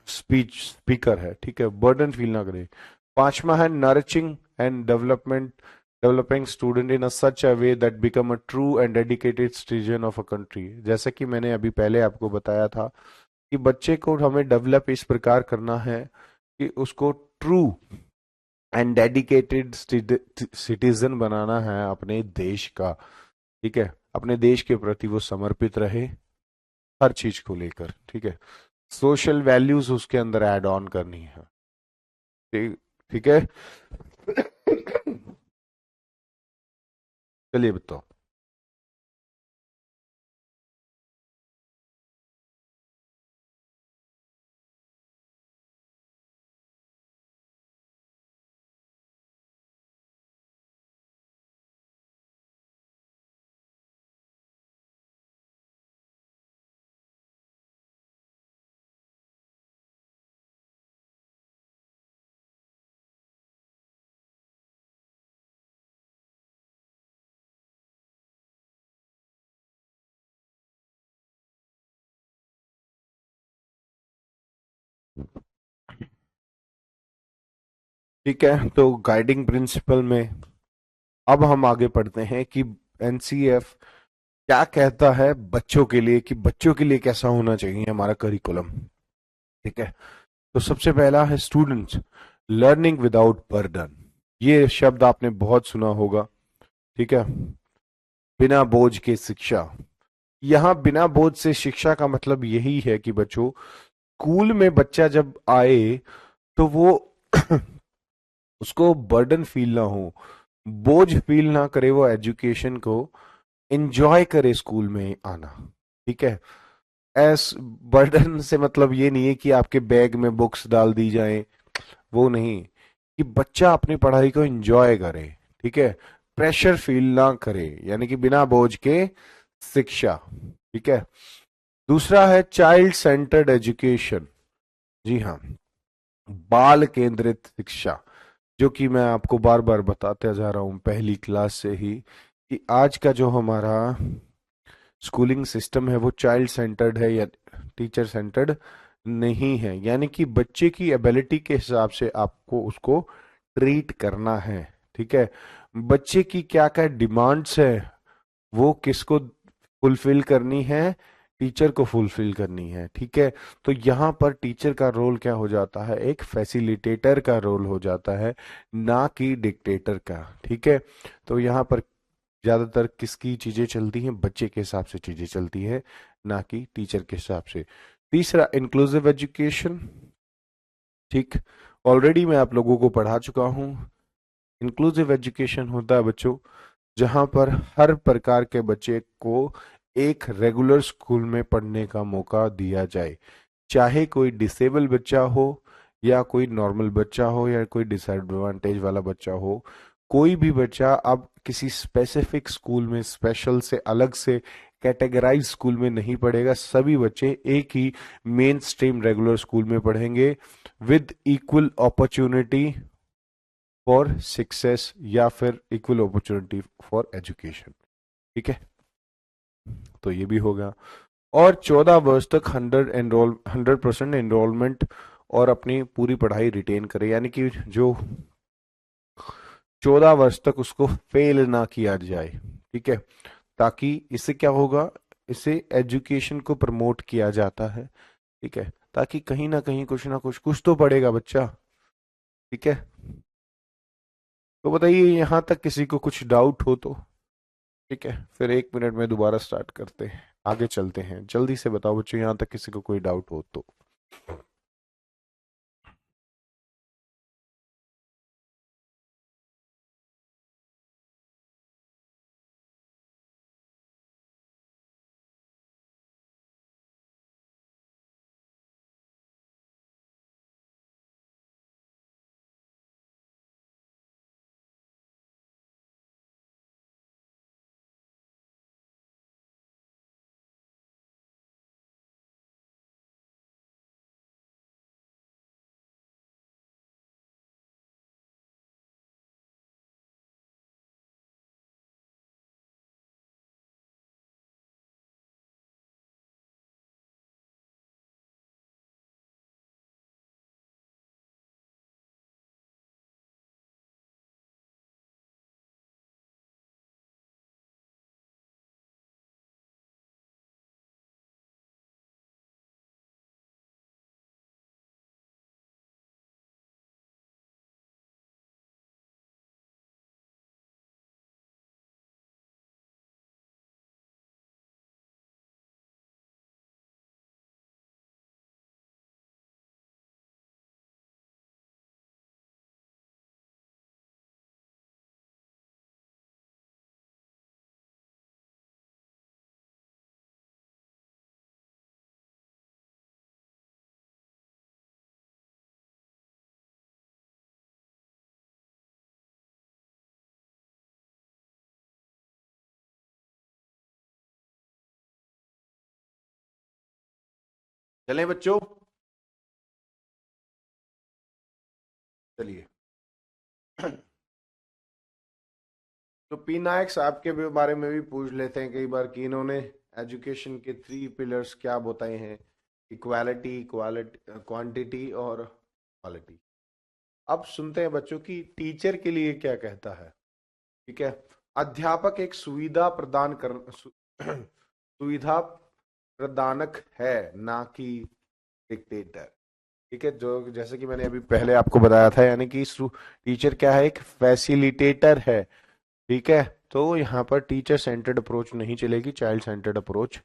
स्पीकर है, ठीक है। बर्डन फील ना करे। पांचवा है nourishing and developing student in such a way that become a true and dedicated citizen of a country. जैसे कि मैंने अभी पहले आपको बताया था कि बच्चे को हमें डेवलप इस प्रकार करना है कि उसको ट्रू एंड डेडिकेटेड सिटीजन बनाना है अपने देश का, ठीक है। अपने देश के प्रति वो समर्पित रहे हर चीज को लेकर, ठीक है। सोशल वैल्यूज उसके अंदर ऐड ऑन करनी है, ठीक, ठीक है। चलिए बताओ। ठीक है, तो गाइडिंग प्रिंसिपल में अब हम आगे पढ़ते हैं कि एनसीएफ क्या कहता है बच्चों के लिए, कि बच्चों के लिए कैसा होना चाहिए हमारा करिकुलम, ठीक है। तो सबसे पहला है स्टूडेंट्स लर्निंग विदाउट बर्डन, ये शब्द आपने बहुत सुना होगा, ठीक है। बिना बोझ के शिक्षा, यहाँ बिना बोझ से शिक्षा का मतलब यही है कि बच्चों, स्कूल में बच्चा जब आए तो वो उसको बर्डन फील ना हो, बोझ फील ना करे, वो एजुकेशन को एंजॉय करे स्कूल में आना, ठीक है। एस बर्डन से मतलब ये नहीं है कि आपके बैग में बुक्स डाल दी जाएं, वो नहीं, कि बच्चा अपनी पढ़ाई को एंजॉय करे, ठीक है, प्रेशर फील ना करे, यानी कि बिना बोझ के शिक्षा, ठीक है। दूसरा है चाइल्ड सेंटर्ड एजुकेशन। जी हाँ, बाल केंद्रित शिक्षा, जो कि मैं आपको बार बार बताते जा रहा हूं पहली क्लास से ही, कि आज का जो हमारा स्कूलिंग सिस्टम है वो चाइल्ड सेंटर्ड है या टीचर सेंटर्ड नहीं है, यानी कि बच्चे की एबिलिटी के हिसाब से आपको उसको ट्रीट करना है, ठीक है। बच्चे की क्या क्या डिमांड्स है, वो किसको फुलफिल करनी है, टीचर को फुलफिल करनी है, ठीक है। तो यहाँ पर टीचर का रोल क्या हो जाता है, एक फैसिलिटेटर का रोल हो जाता है, ना कि डिक्टेटर का, ठीक है। तो यहाँ पर ज्यादातर किसकी चीजें चलती हैं, बच्चे के हिसाब से चीजें चलती है, ना कि टीचर के हिसाब से। तीसरा, इंक्लूसिव एजुकेशन, ठीक, ऑलरेडी मैं आप लोगों को पढ़ा चुका हूँ। इंक्लूसिव एजुकेशन होता है बच्चों जहां पर हर प्रकार के बच्चे को एक रेगुलर स्कूल में पढ़ने का मौका दिया जाए, चाहे कोई डिसेबल बच्चा हो या कोई नॉर्मल बच्चा हो या कोई डिसएडवांटेज वाला बच्चा हो, कोई भी बच्चा अब किसी स्पेसिफिक स्कूल में स्पेशल से अलग से कैटेगराइज स्कूल में नहीं पढ़ेगा, सभी बच्चे एक ही मेन स्ट्रीम रेगुलर स्कूल में पढ़ेंगे with equal opportunity for success या फिर इक्वल अपॉर्चुनिटी फॉर एजुकेशन, ठीक है। तो ये भी होगा। और 14 वर्ष तक 100% एनरोलमेंट और अपनी पूरी पढ़ाई रिटेन करे, यानी कि जो 14 वर्ष तक उसको फेल ना किया जाए, ठीक है। ताकि इससे क्या होगा, इससे एजुकेशन को प्रमोट किया जाता है, ठीक है, ताकि कहीं ना कुछ कुछ तो पढ़ेगा बच्चा, ठीक है। तो बताइए यहाँ तक किसी को कुछ डाउट हो तो, ठीक है, फिर 1 मिनट में दोबारा स्टार्ट करते हैं, आगे चलते हैं। जल्दी से बताओ बच्चों, यहाँ तक किसी को कोई डाउट हो तो। चलें बच्चों, चलिए। तो पी नायक साहब के भी बारे में भी पूछ लेते हैं कई बार कि इन्होंने एजुकेशन के 3 पिलर्स क्या बताए हैं, इक्वालिटी, क्वांटिटी और क्वालिटी। अब सुनते हैं बच्चों की टीचर के लिए क्या कहता है, ठीक है। अध्यापक एक सुविधा प्रदानक है, ना कि डिक्टेटर। ठीक है, जो जैसे कि मैंने अभी पहले आपको बताया था, यानी कि टीचर क्या है, एक फैसिलिटेटर है। ठीक है, तो यहाँ पर टीचर सेंटर्ड अप्रोच नहीं चलेगी, चाइल्ड सेंटर्ड अप्रोच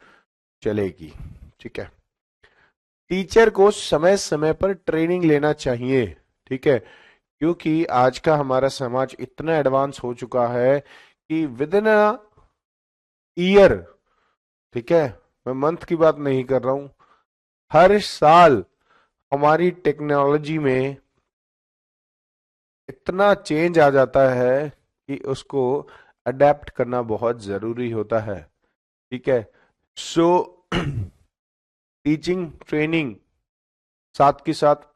चलेगी। ठीक है, टीचर को समय समय पर ट्रेनिंग लेना चाहिए। ठीक है, क्योंकि आज का हमारा समाज इतना एडवांस हो चुका है कि विद इन अ ईयर, ठीक है, मैं मंथ की बात नहीं कर रहा हूं, हर साल हमारी टेक्नोलॉजी में इतना चेंज आ जाता है कि उसको अडेप्ट करना बहुत जरूरी होता है। ठीक है, सो टीचिंग ट्रेनिंग साथ के साथ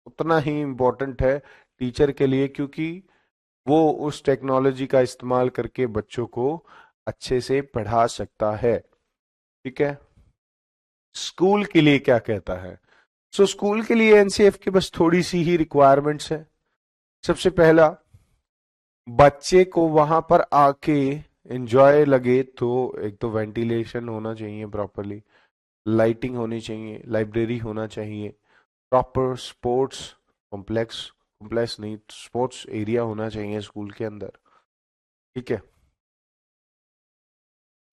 उतना ही इम्पोर्टेंट है टीचर के लिए, क्योंकि वो उस टेक्नोलॉजी का इस्तेमाल करके बच्चों को अच्छे से पढ़ा सकता है। ठीक है, स्कूल के लिए क्या कहता है? सो स्कूल के लिए एनसीएफ की बस थोड़ी सी ही रिक्वायरमेंट्स है। सबसे पहला, बच्चे को वहां पर आके एंजॉय लगे, तो एक तो वेंटिलेशन होना चाहिए प्रॉपरली, लाइटिंग होनी चाहिए, लाइब्रेरी होना चाहिए, प्रॉपर स्पोर्ट्स कॉम्प्लेक्स, कॉम्प्लेक्स नहीं, स्पोर्ट्स एरिया होना चाहिए स्कूल के अंदर। ठीक है,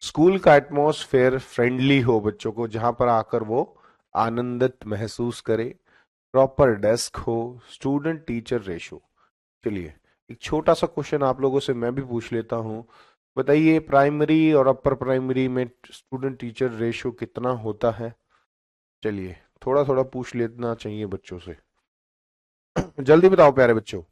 स्कूल का एटमॉस्फेयर फ्रेंडली हो बच्चों को, जहां पर आकर वो आनंदित महसूस करे, प्रॉपर डेस्क हो, स्टूडेंट टीचर रेशो। चलिए, एक छोटा सा क्वेश्चन आप लोगों से मैं भी पूछ लेता हूँ। बताइए, प्राइमरी और अपर प्राइमरी में स्टूडेंट टीचर रेशो कितना होता है? चलिए, थोड़ा थोड़ा पूछ लेना चाहिए बच्चों से। जल्दी बताओ प्यारे बच्चों।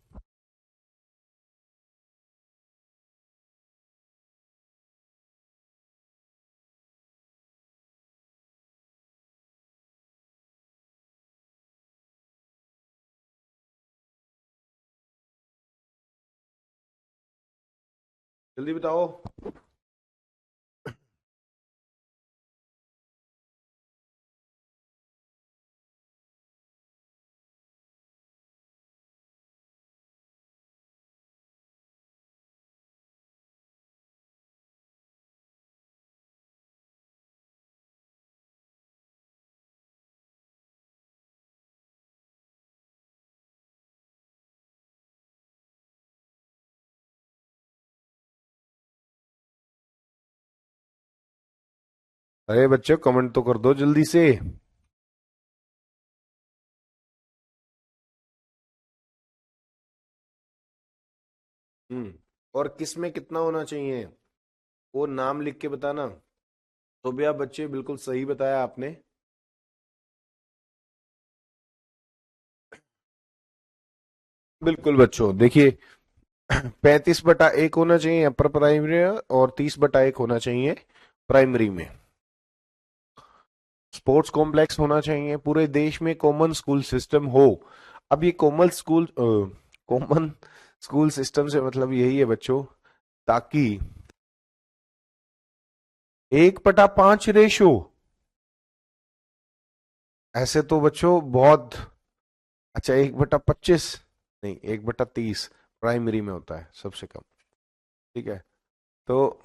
जल्दी बताओ। अरे बच्चों, कमेंट तो कर दो जल्दी से। हम्म, और किस में कितना होना चाहिए, वो नाम लिख के बताना। तो भी आप बच्चे, बिल्कुल सही बताया आपने। बिल्कुल बच्चों, देखिए, 35/1 होना चाहिए अपर प्राइमरी, और 30/1 होना चाहिए प्राइमरी में। स्पोर्ट्स कॉम्प्लेक्स होना चाहिए, पूरे देश में कॉमन स्कूल सिस्टम हो। अब ये कॉमन स्कूल सिस्टम से मतलब यही है बच्चों, ताकि 1/5 रेशो, ऐसे तो बच्चों बहुत। अच्छा, 1/25 नहीं, 1/30 प्राइमरी में होता है सबसे कम। ठीक है, तो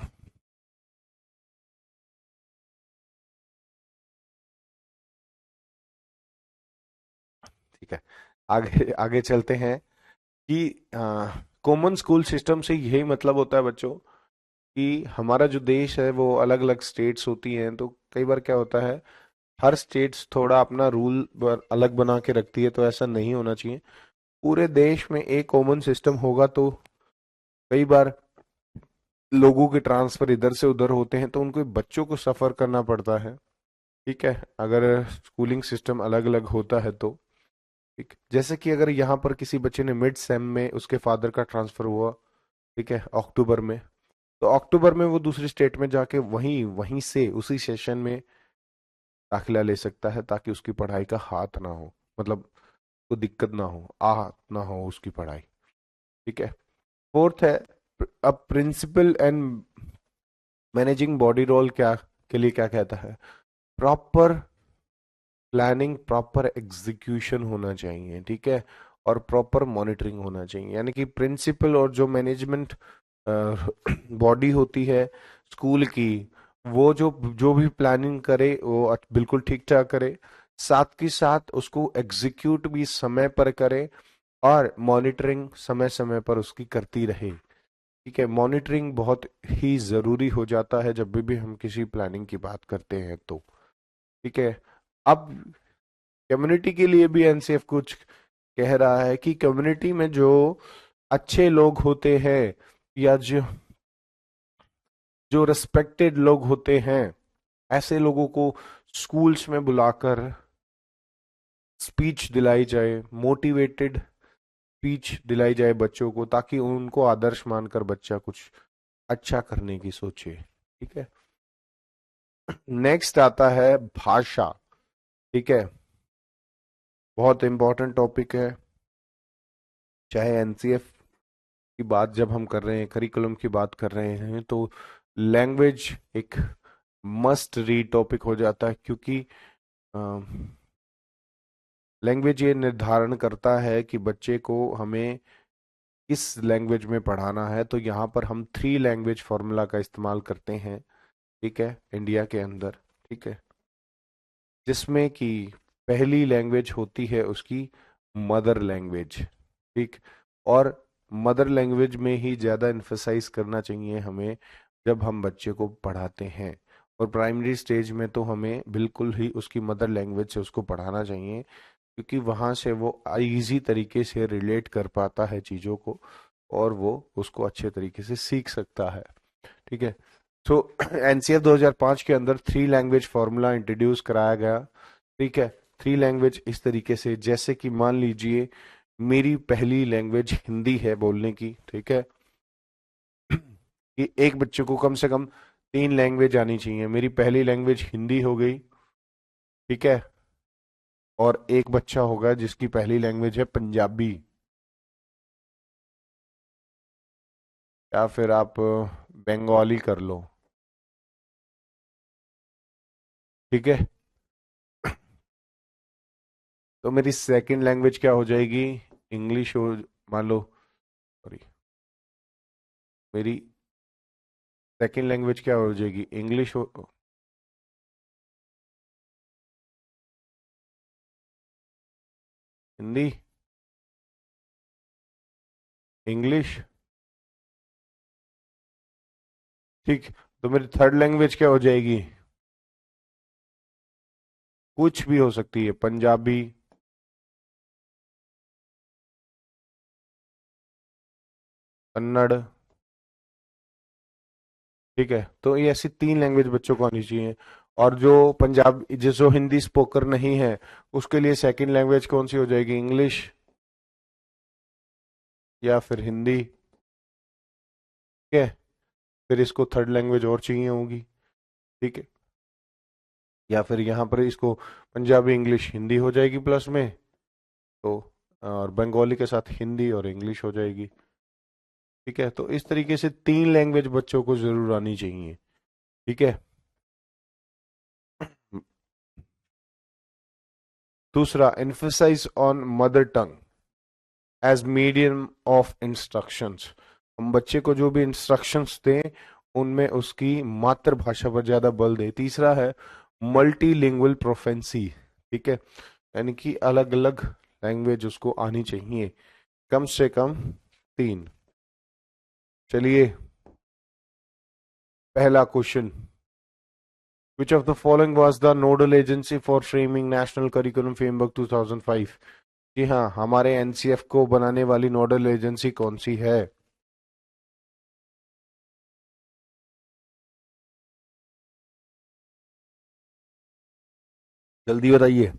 ठीक है, आगे आगे चलते हैं कि कॉमन स्कूल सिस्टम से यही मतलब होता है बच्चों कि हमारा जो देश है वो अलग अलग स्टेट्स होती हैं, तो कई बार क्या होता है, हर स्टेट्स थोड़ा अपना रूल अलग बना के रखती है, तो ऐसा नहीं होना चाहिए। पूरे देश में एक कॉमन सिस्टम होगा, तो कई बार लोगों के ट्रांसफर इधर से उधर होते हैं, तो उनको बच्चों को सफर करना पड़ता है। ठीक है, अगर स्कूलिंग सिस्टम अलग अलग होता है तो। ठीक, जैसे कि अगर यहाँ पर किसी बच्चे ने मिड सेम में उसके फादर का ट्रांसफर हुआ, ठीक है, अक्टूबर में, तो अक्टूबर में वो दूसरी स्टेट में जाके वहीं वहीं से उसी सेशन में दाखिला ले सकता है, ताकि उसकी पढ़ाई का हाथ ना हो, मतलब को दिक्कत ना हो, आहत ना हो उसकी पढ़ाई। ठीक है, फोर्थ है, अब principal and managing body role क्या के लिए क्या कहता है? प्रॉपर प्लानिंग, प्रॉपर एग्जीक्यूशन होना चाहिए। ठीक है, और प्रॉपर मॉनिटरिंग होना चाहिए, यानी कि प्रिंसिपल और जो मैनेजमेंट बॉडी होती है स्कूल की, वो जो जो भी प्लानिंग करे वो बिल्कुल ठीक ठाक करे। साथ के साथ उसको एग्जीक्यूट भी समय पर करे और मॉनिटरिंग समय समय पर उसकी करती रहे। ठीक है, मॉनिटरिंग बहुत ही जरूरी हो जाता है जब भी हम किसी प्लानिंग की बात करते हैं तो। ठीक है, अब कम्युनिटी के लिए भी एनसीएफ कुछ कह रहा है कि कम्युनिटी में जो अच्छे लोग होते हैं या जो जो रिस्पेक्टेड लोग होते हैं, ऐसे लोगों को स्कूल्स में बुलाकर स्पीच दिलाई जाए, मोटिवेटेड स्पीच दिलाई जाए बच्चों को, ताकि उनको आदर्श मानकर बच्चा कुछ अच्छा करने की सोचे। ठीक है, नेक्स्ट आता है भाषा। ठीक है, बहुत इंपॉर्टेंट टॉपिक है। चाहे एनसीएफ की बात जब हम कर रहे हैं, करिकुलम की बात कर रहे हैं, तो लैंग्वेज एक मस्ट रीड टॉपिक हो जाता है, क्योंकि लैंग्वेज ये निर्धारण करता है कि बच्चे को हमें किस लैंग्वेज में पढ़ाना है। तो यहाँ पर हम थ्री लैंग्वेज फॉर्मूला का इस्तेमाल करते हैं, ठीक है, इंडिया के अंदर। ठीक है, जिसमें कि पहली लैंग्वेज होती है उसकी मदर लैंग्वेज। ठीक, और मदर लैंग्वेज में ही ज़्यादा इन्फेसाइज करना चाहिए हमें जब हम बच्चे को पढ़ाते हैं। और प्राइमरी स्टेज में तो हमें बिल्कुल ही उसकी मदर लैंग्वेज से उसको पढ़ाना चाहिए, क्योंकि वहाँ से वो इजी तरीके से रिलेट कर पाता है चीज़ों को, और वो उसको अच्छे तरीके से सीख सकता है। ठीक है, तो एनसीएफ 2005 के अंदर थ्री लैंग्वेज फॉर्मूला इंट्रोड्यूस कराया गया। ठीक है, थ्री लैंग्वेज इस तरीके से, जैसे कि मान लीजिए मेरी पहली लैंग्वेज हिंदी है बोलने की। ठीक है, कि एक बच्चे को कम से कम तीन लैंग्वेज आनी चाहिए। मेरी पहली लैंग्वेज हिंदी हो गई, ठीक है, और एक बच्चा होगा जिसकी पहली लैंग्वेज है पंजाबी, या फिर आप बंगाली कर लो। ठीक है, तो मेरी सेकंड लैंग्वेज क्या हो जाएगी, इंग्लिश हो, मान लो, सॉरी, मेरी सेकंड लैंग्वेज क्या हो जाएगी, इंग्लिश हो, हिंदी, इंग्लिश। ठीक, तो मेरी थर्ड लैंग्वेज क्या हो जाएगी, कुछ भी हो सकती है, पंजाबी, कन्नड़। ठीक है, तो ये ऐसी तीन लैंग्वेज बच्चों को आनी चाहिए। और जो पंजाब जो हिंदी स्पोकर नहीं है, उसके लिए सेकंड लैंग्वेज कौन सी हो जाएगी, इंग्लिश या फिर हिंदी। ठीक है, फिर इसको थर्ड लैंग्वेज और चाहिए होगी। ठीक है, या फिर यहाँ पर इसको पंजाबी इंग्लिश हिंदी हो जाएगी प्लस में, तो और बंगाली के साथ हिंदी और इंग्लिश हो जाएगी। ठीक है, तो इस तरीके से तीन लैंग्वेज बच्चों को जरूर आनी चाहिए। ठीक है, दूसरा, emphasize on mother tongue as medium of instructions. हम बच्चे को जो भी इंस्ट्रक्शंस दें उनमें उसकी मातृभाषा पर ज्यादा बल दें। तीसरा है मल्टीलिंगुअल प्रोफेंसी। ठीक है, यानी कि अलग अलग लैंग्वेज उसको आनी चाहिए, कम से कम तीन। चलिए, पहला question, which of the following was the nodal agency for framing national curriculum framework 2005। जी हाँ, हमारे एनसीएफ को बनाने वाली नोडल एजेंसी कौन सी है, जल्दी बताइए।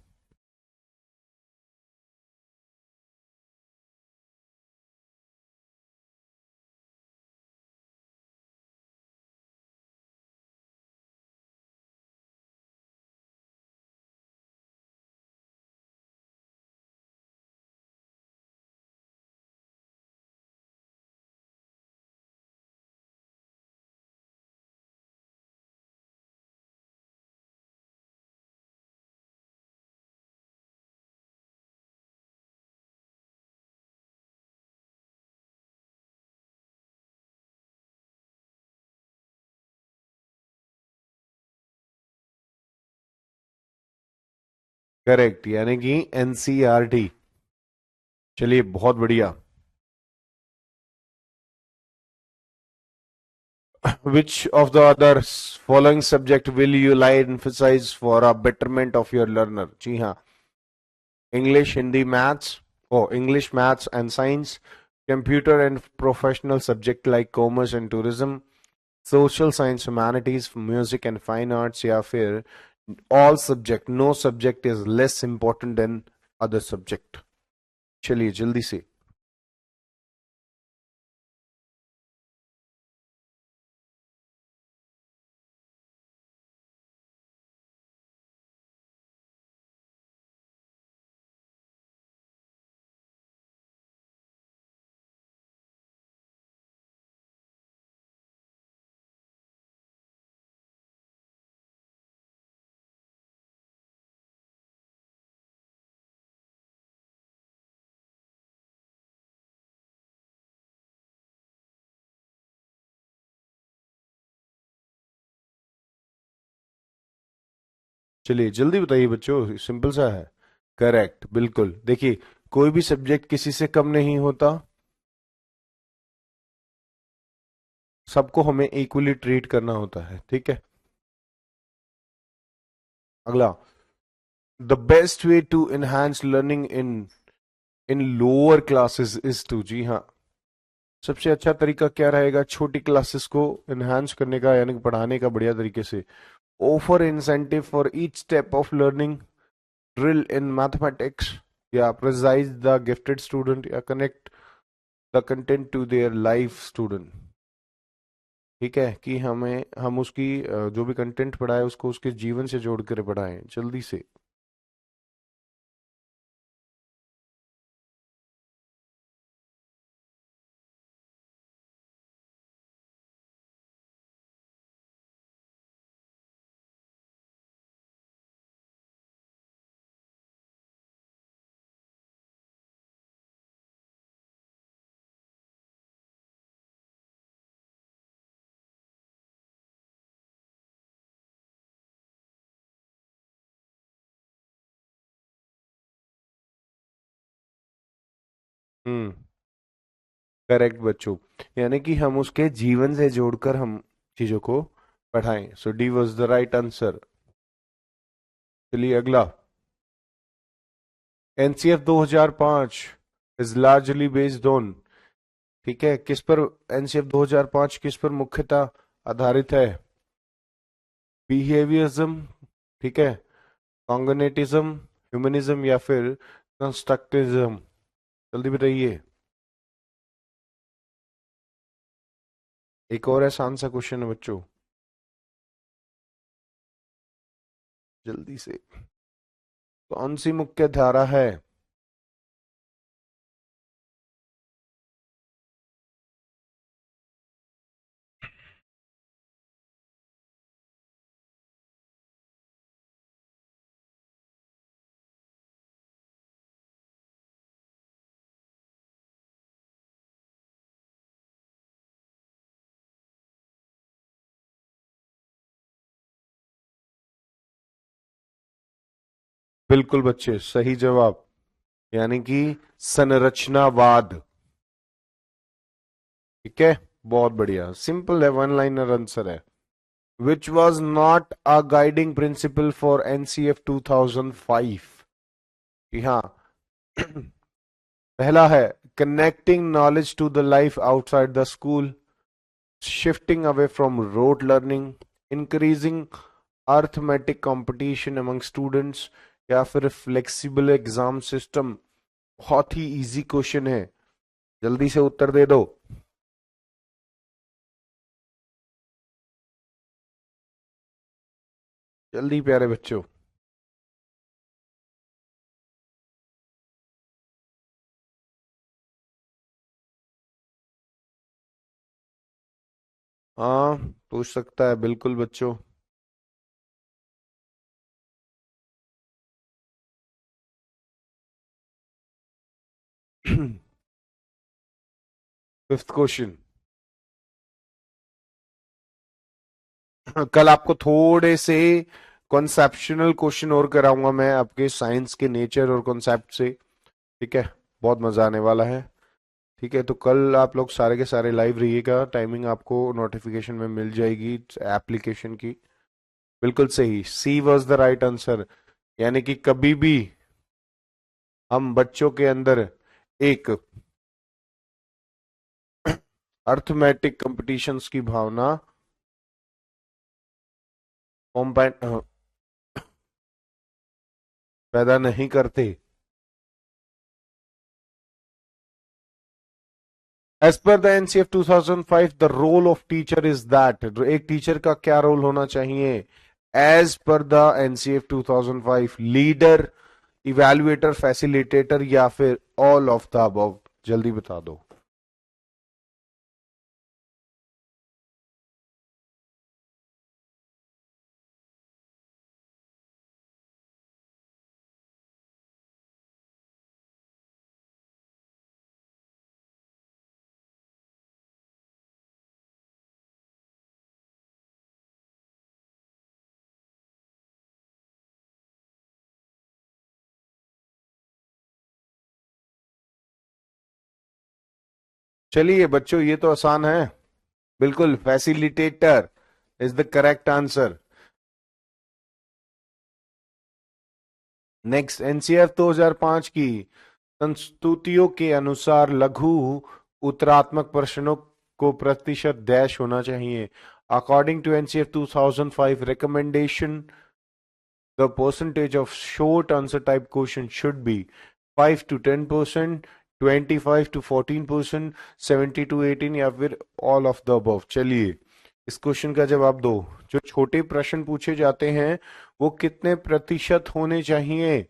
करेक्ट, यानी कि एनसीईआरटी। चलिए बहुत बढ़िया। Which of the others following subject will you like emphasize for a betterment of your learner? जी हाँ, English, Hindi, maths, English, maths and science, computer and professional subject like commerce and tourism, social science, humanities, music and fine arts, या फिर all subject, no subject is less important than other subject. चलिए जल्दी से। चलिए जल्दी बताइए बच्चों, simple सा है। करेक्ट, बिल्कुल। देखिए, कोई भी सब्जेक्ट किसी से कम नहीं होता, सबको हमें इक्वली ट्रीट करना होता है, ठीक है। अगला, the best way to enhance learning in in lower classes is to, जी हाँ, सबसे अच्छा तरीका क्या रहेगा छोटी क्लासेस को एनहांस करने का, यानी कि पढ़ाने का बढ़िया तरीके से? Offer incentive for each step of learning, drill in mathematics, या प्रेसाइज द गिफ्टेड स्टूडेंट, या connect the content to their life student. ठीक है, कि हम उसकी जो भी कंटेंट पढ़ाए उसको उसके जीवन से जोड़ कर पढ़ाएं, जल्दी से। हम्म, करेक्ट बच्चों, यानी कि हम उसके जीवन से जोड़कर हम चीजों को पढ़ाएं। So D was the right answer. चलिए अगला, NCF 2005 is largely based on, ठीक है, किस पर? एनसीएफ 2005 किस पर मुख्यतः आधारित है? बिहेवियरिज्म, ठीक है, कॉग्निटिज्म, ह्यूमनिज्म, या फिर कंस्ट्रक्टिविज्म? जल्दी बताइए। एक और आसान सा क्वेश्चन है बच्चों, जल्दी से। कौन सी मुख्य धारा है? बिल्कुल बच्चे, सही जवाब, यानी कि संरचनावाद। ठीक है, बहुत बढ़िया, सिंपल है, वन लाइनर आंसर है। Which was not a guiding principle for NCF 2005? जी हाँ। पहला है connecting knowledge to the life outside the school, shifting away from rote learning, increasing arithmetic competition among students, या फिर फ्लेक्सिबल एग्जाम सिस्टम? बहुत ही easy question है, जल्दी से उत्तर दे दो। जल्दी प्यारे बच्चों। हाँ, पूछ सकता है बिल्कुल बच्चों। Fifth question. कल आपको थोड़े से कॉन्सेप्शनल क्वेश्चन और कराऊंगा मैं आपके साइंस के नेचर और कॉन्सेप्ट से। ठीक है, बहुत मजा आने वाला है। ठीक है, तो कल आप लोग सारे के सारे लाइव रहिएगा, टाइमिंग आपको नोटिफिकेशन में मिल जाएगी एप्लीकेशन की। बिल्कुल सही, सी वॉज द राइट आंसर। यानी कि कभी भी हम बच्चों के अंदर एक अर्थमेटिक कंपटीशंस की भावना कॉम्पैट पैदा नहीं करते। As per the NCF 2005 the role of teacher is that, एक टीचर का क्या रोल होना चाहिए as per the NCF 2005? Leader, evaluator, facilitator या फिर ऑल ऑफ द अबव? जल्दी बता दो। चलिए बच्चों, ये तो आसान है। बिल्कुल, facilitator is the correct answer. Next, NCF 2005 की संस्तुतियों के अनुसार लघु उत्तरात्मक प्रश्नों को प्रतिशत डैश होना चाहिए। According to NCF 2005 recommendation, the percentage of short answer type question should be 5 to 10%, 25 to 14%, 70 to 18 या फिर all of the above। चलिए इस क्वेश्चन का जवाब दो। जो छोटे प्रश्न पूछे जाते हैं वो कितने प्रतिशत होने चाहिए?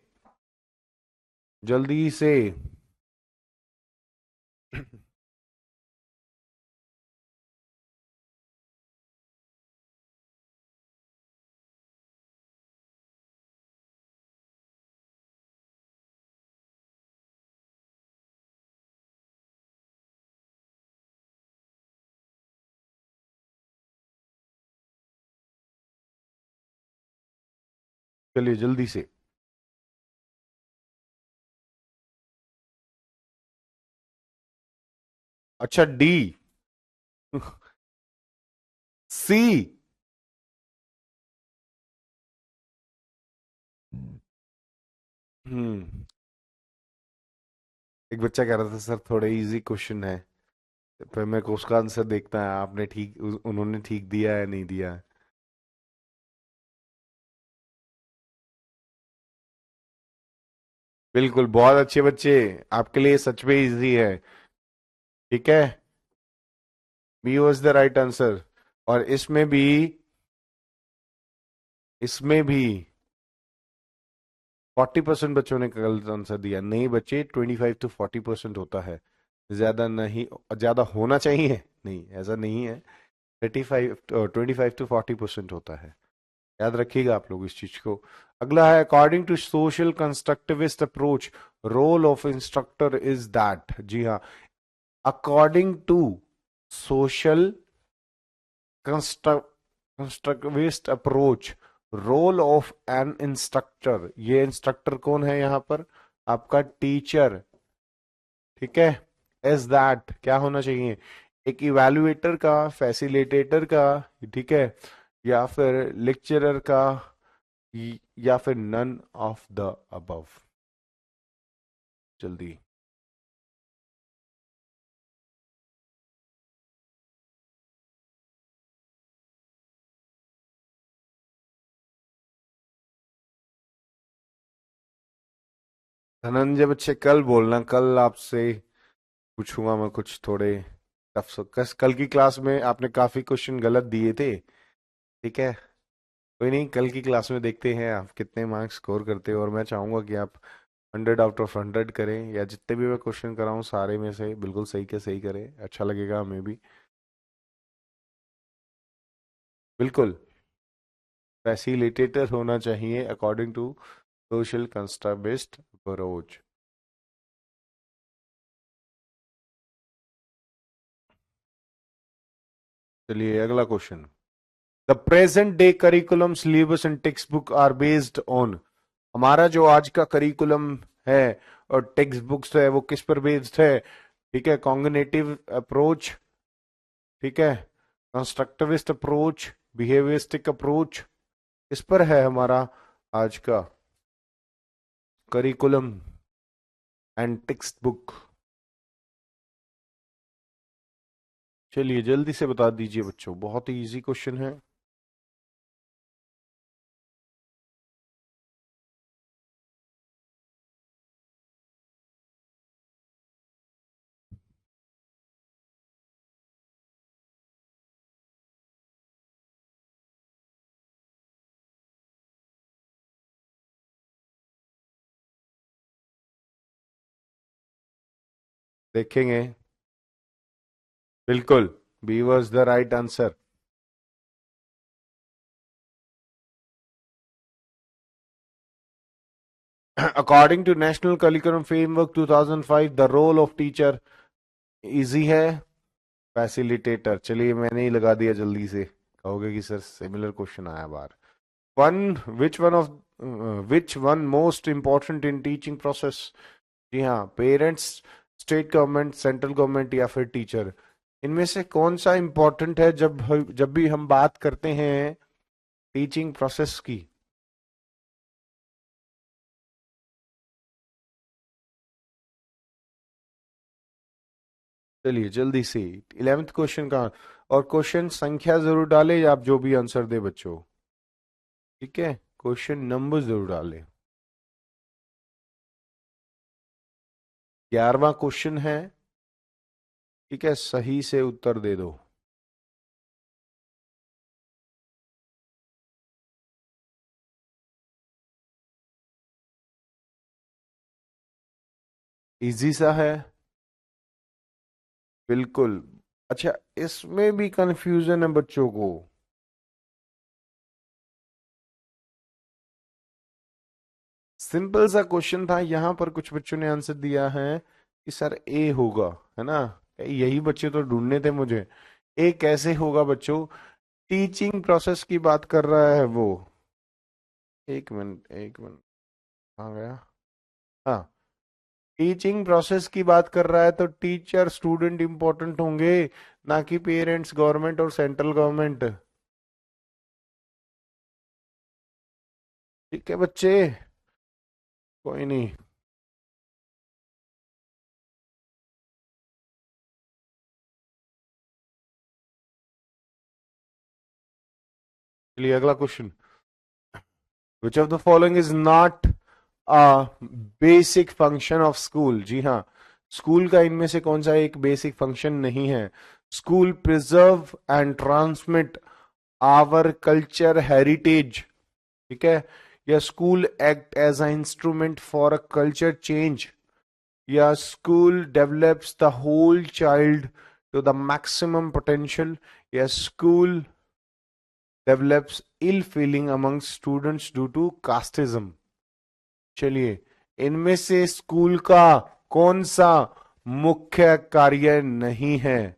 जल्दी से। चलिए जल्दी से। अच्छा, डी। सी। हम्म। एक बच्चा कह रहा था सर थोड़े इजी क्वेश्चन है, फिर मेरे को उसका आंसर देखता है आपने ठीक उन्होंने ठीक दिया है नहीं दिया है। बिल्कुल, बहुत अच्छे बच्चे, आपके लिए सच में इजी है। ठीक है, B was the right answer. और इसमें भी 40% बच्चों ने गलत आंसर दिया। नहीं बच्चे, 25 to 40% होता है, ज्यादा नहीं। ज्यादा होना चाहिए नहीं, ऐसा नहीं है। 25 to 40% होता है। याद रखिएगा आप लोग इस चीज को। अगला है, according to social constructivist approach role of instructor is that. जी हाँ, according to social constructivist approach role of an instructor, ये इंस्ट्रक्टर कौन है यहाँ पर? आपका टीचर। ठीक है, इज दैट क्या होना चाहिए? एक इवैल्यूएटर का, फैसिलिटेटर का, ठीक है, या फिर लेक्चरर का, या फिर नन ऑफ द अबव? जल्दी। धनंजय बच्चे कल बोलना, कल आपसे पूछूंगा मैं कुछ थोड़े टफ। कल की क्लास में आपने काफी क्वेश्चन गलत दिए थे। ठीक है, कोई नहीं, कल की क्लास में देखते हैं आप कितने मार्क्स स्कोर करते हो। और मैं चाहूंगा कि आप 100 आउट ऑफ 100 करें, या जितने भी मैं क्वेश्चन कराऊं सारे में से बिल्कुल सही के सही करें, अच्छा लगेगा हमें भी। बिल्कुल, फैसिलिटेटर होना चाहिए according to social constructivist approach. चलिए अगला question. The present day curriculum syllabus and text book are based on, हमारा जो आज का करिकुलम है और टेक्स्ट बुक्स है वो किस पर बेस्ड है? ठीक है, कॉग्निटिव अप्रोच, ठीक है, कंस्ट्रक्टिविस्ट अप्रोच, बिहेवियरिस्टिक अप्रोच, इस पर है हमारा आज का करिकुलम एंड टेक्स्ट बुक। चलिए जल्दी से बता दीजिए बच्चों, बहुत ही इजी क्वेश्चन है। देखेंगे, बिल्कुल, B was the right answer. According to national curriculum framework 2005 the role of teacher is है, फैसिलिटेटर। चलिए मैंने ही लगा दिया जल्दी से, कहोगे कि सर सिमिलर क्वेश्चन आया बार। One which one of which one most important in teaching process? जी हाँ, parents, state government, central government या फिर टीचर, इनमें से कौन सा इंपॉर्टेंट है जब भी हम बात करते हैं टीचिंग प्रोसेस की? चलिए जल्दी से 11th क्वेश्चन का, और क्वेश्चन संख्या जरूर डाले या आप जो भी आंसर दे बच्चों, ठीक है, क्वेश्चन नंबर जरूर डाले। 11वां क्वेश्चन है, ठीक है, सही से उत्तर दे दो। इजी सा है, बिल्कुल। अच्छा, इसमें भी कंफ्यूजन है बच्चों को। सिंपल सा क्वेश्चन था, यहां पर कुछ बच्चों ने आंसर दिया है कि सर ए होगा, है ना? यही बच्चे तो ढूंढने थे मुझे। ए कैसे होगा बच्चों? टीचिंग प्रोसेस की बात कर रहा है वो। एक मिनट, एक मिनट, आ गया। हाँ, टीचिंग प्रोसेस की बात कर रहा है तो टीचर स्टूडेंट इंपॉर्टेंट होंगे, ना कि पेरेंट्स, गवर्नमेंट और सेंट्रल गवर्नमेंट। ठीक है बच्चे, कोई नहीं। चलिए अगला question, which of the following is not a basic function of school? जी हाँ, स्कूल का इनमें से कौन सा एक बेसिक फंक्शन नहीं है? School preserve and transmit our culture heritage, ठीक है, या school act as a instrument for a culture change, या school develops the whole child to the maximum potential, या school develops ill feeling among students due to casteism. चलिए, इनमें से school का कौन सा मुख्य कार्य नहीं है?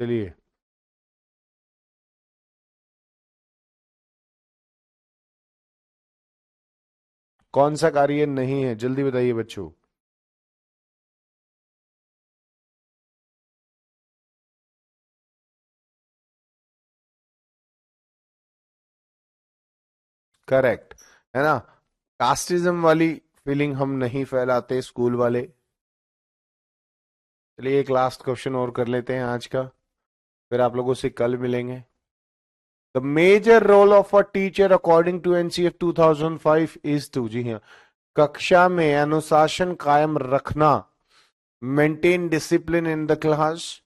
चलिए, कौन सा कार्य नहीं है, जल्दी बताइए बच्चों। करेक्ट, है ना? कास्टिज्म वाली फीलिंग हम नहीं फैलाते स्कूल वाले। चलिए एक लास्ट क्वेश्चन और कर लेते हैं आज का, फिर आप लोगों से कल मिलेंगे। The major role of a teacher according to NCF 2005 is to, जी हाँ, कक्षा में अनुशासन कायम रखना, maintain discipline in the class,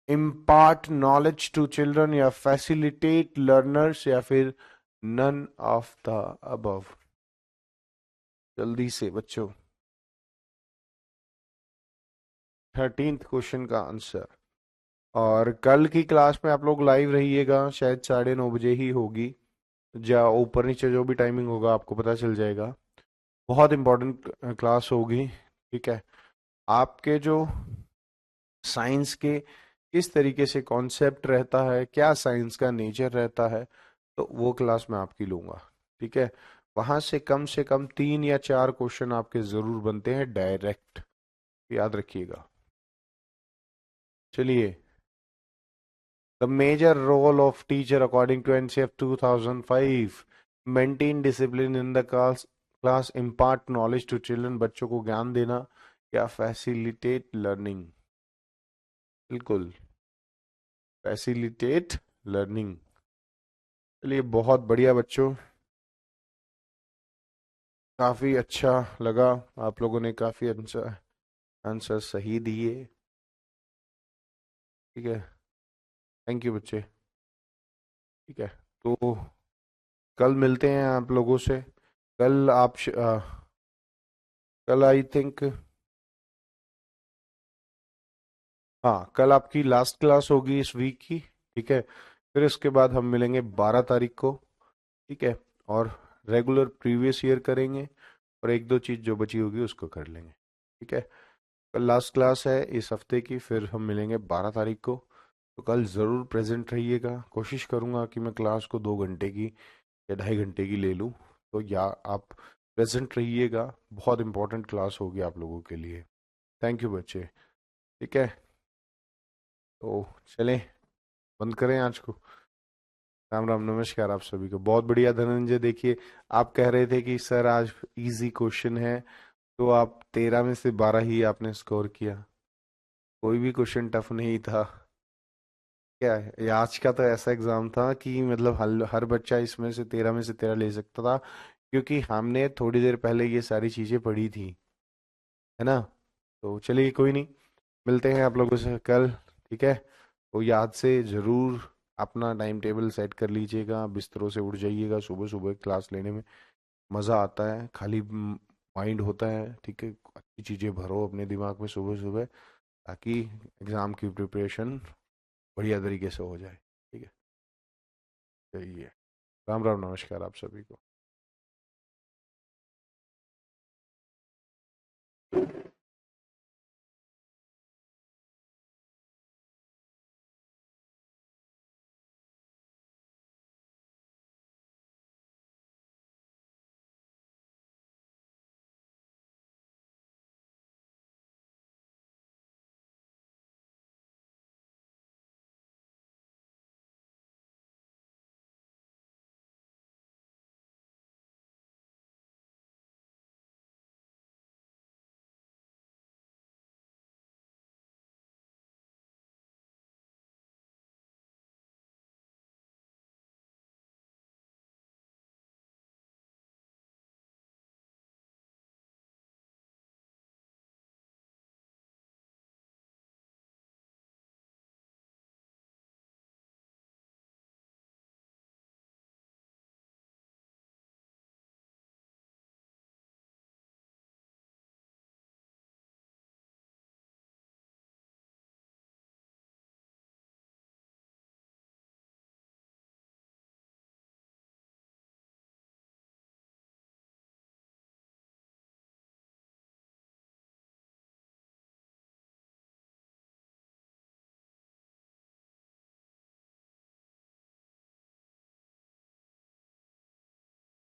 impart knowledge to children, या फैसिलिटेट लर्नर्स, या फिर नन ऑफ द अबव। जल्दी से बच्चों, 13th क्वेश्चन का आंसर। और कल की क्लास में आप लोग लाइव रहिएगा, शायद 9:30 बजे ही होगी, या ऊपर नीचे जो भी टाइमिंग होगा आपको पता चल जाएगा। बहुत इंपॉर्टेंट क्लास होगी, ठीक है। आपके जो साइंस के किस तरीके से कॉन्सेप्ट रहता है, क्या साइंस का नेचर रहता है, तो वो क्लास मैं आपकी लूंगा, ठीक है। वहां से कम 3 या 4 क्वेश्चन आपके जरूर बनते हैं डायरेक्ट, याद रखिएगा। चलिए, the major role of teacher according to NCF 2005, maintain discipline in the class, impart knowledge to children, बच्चों को ज्ञान देना, या फैसिलिटेट लर्निंग। बिल्कुल, फैसिलिटेट लर्निंग। चलिए, बहुत बढ़िया बच्चों, काफी अच्छा लगा, आप लोगों ने काफी आंसर आंसर सही दिए, ठीक है। थैंक यू बच्चे, ठीक है। तो कल मिलते हैं आप लोगों से। कल कल आई थिंक, हाँ, कल आपकी लास्ट क्लास होगी इस वीक की, ठीक है। फिर इसके बाद हम मिलेंगे 12 तारीख को, ठीक है। और रेगुलर प्रीवियस ईयर करेंगे, और एक दो चीज जो बची होगी उसको कर लेंगे, ठीक है। कल लास्ट क्लास है इस हफ्ते की, फिर हम मिलेंगे 12 तारीख को। तो कल ज़रूर प्रेजेंट रहिएगा, कोशिश करूंगा कि मैं क्लास को 2 घंटे की या 2.5 घंटे की ले लूँ। तो या आप प्रेजेंट रहिएगा, बहुत इंपॉर्टेंट क्लास होगी आप लोगों के लिए। थैंक यू बच्चे, ठीक है। तो चलें, बंद करें आज को। राम राम, नमस्कार आप सभी को। बहुत बढ़िया धनंजय, देखिए, आप कह रहे थे कि सर आज इजी क्वेश्चन है, तो आप 13 में से 12 ही आपने स्कोर किया। कोई भी क्वेश्चन टफ नहीं था। क्या है ये, आज का तो ऐसा एग्जाम था कि मतलब हर बच्चा इसमें से 13 में से 13 ले सकता था, क्योंकि हमने थोड़ी देर पहले ये सारी चीजें पढ़ी थी, है ना। तो चलिए, कोई नहीं, मिलते हैं आप लोगों से कल, ठीक है। तो याद से जरूर अपना टाइम टेबल सेट कर लीजिएगा, बिस्तरों से उठ जाइएगा, सुबह सुबह क्लास लेने में मज़ा आता है, खाली माइंड होता है, ठीक है। अच्छी चीज़ें भरो अपने दिमाग में सुबह सुबह, ताकि एग्ज़ाम की प्रिपरेशन बढ़िया तरीके से हो जाए, ठीक है। यही है। राम राम, नमस्कार आप सभी को।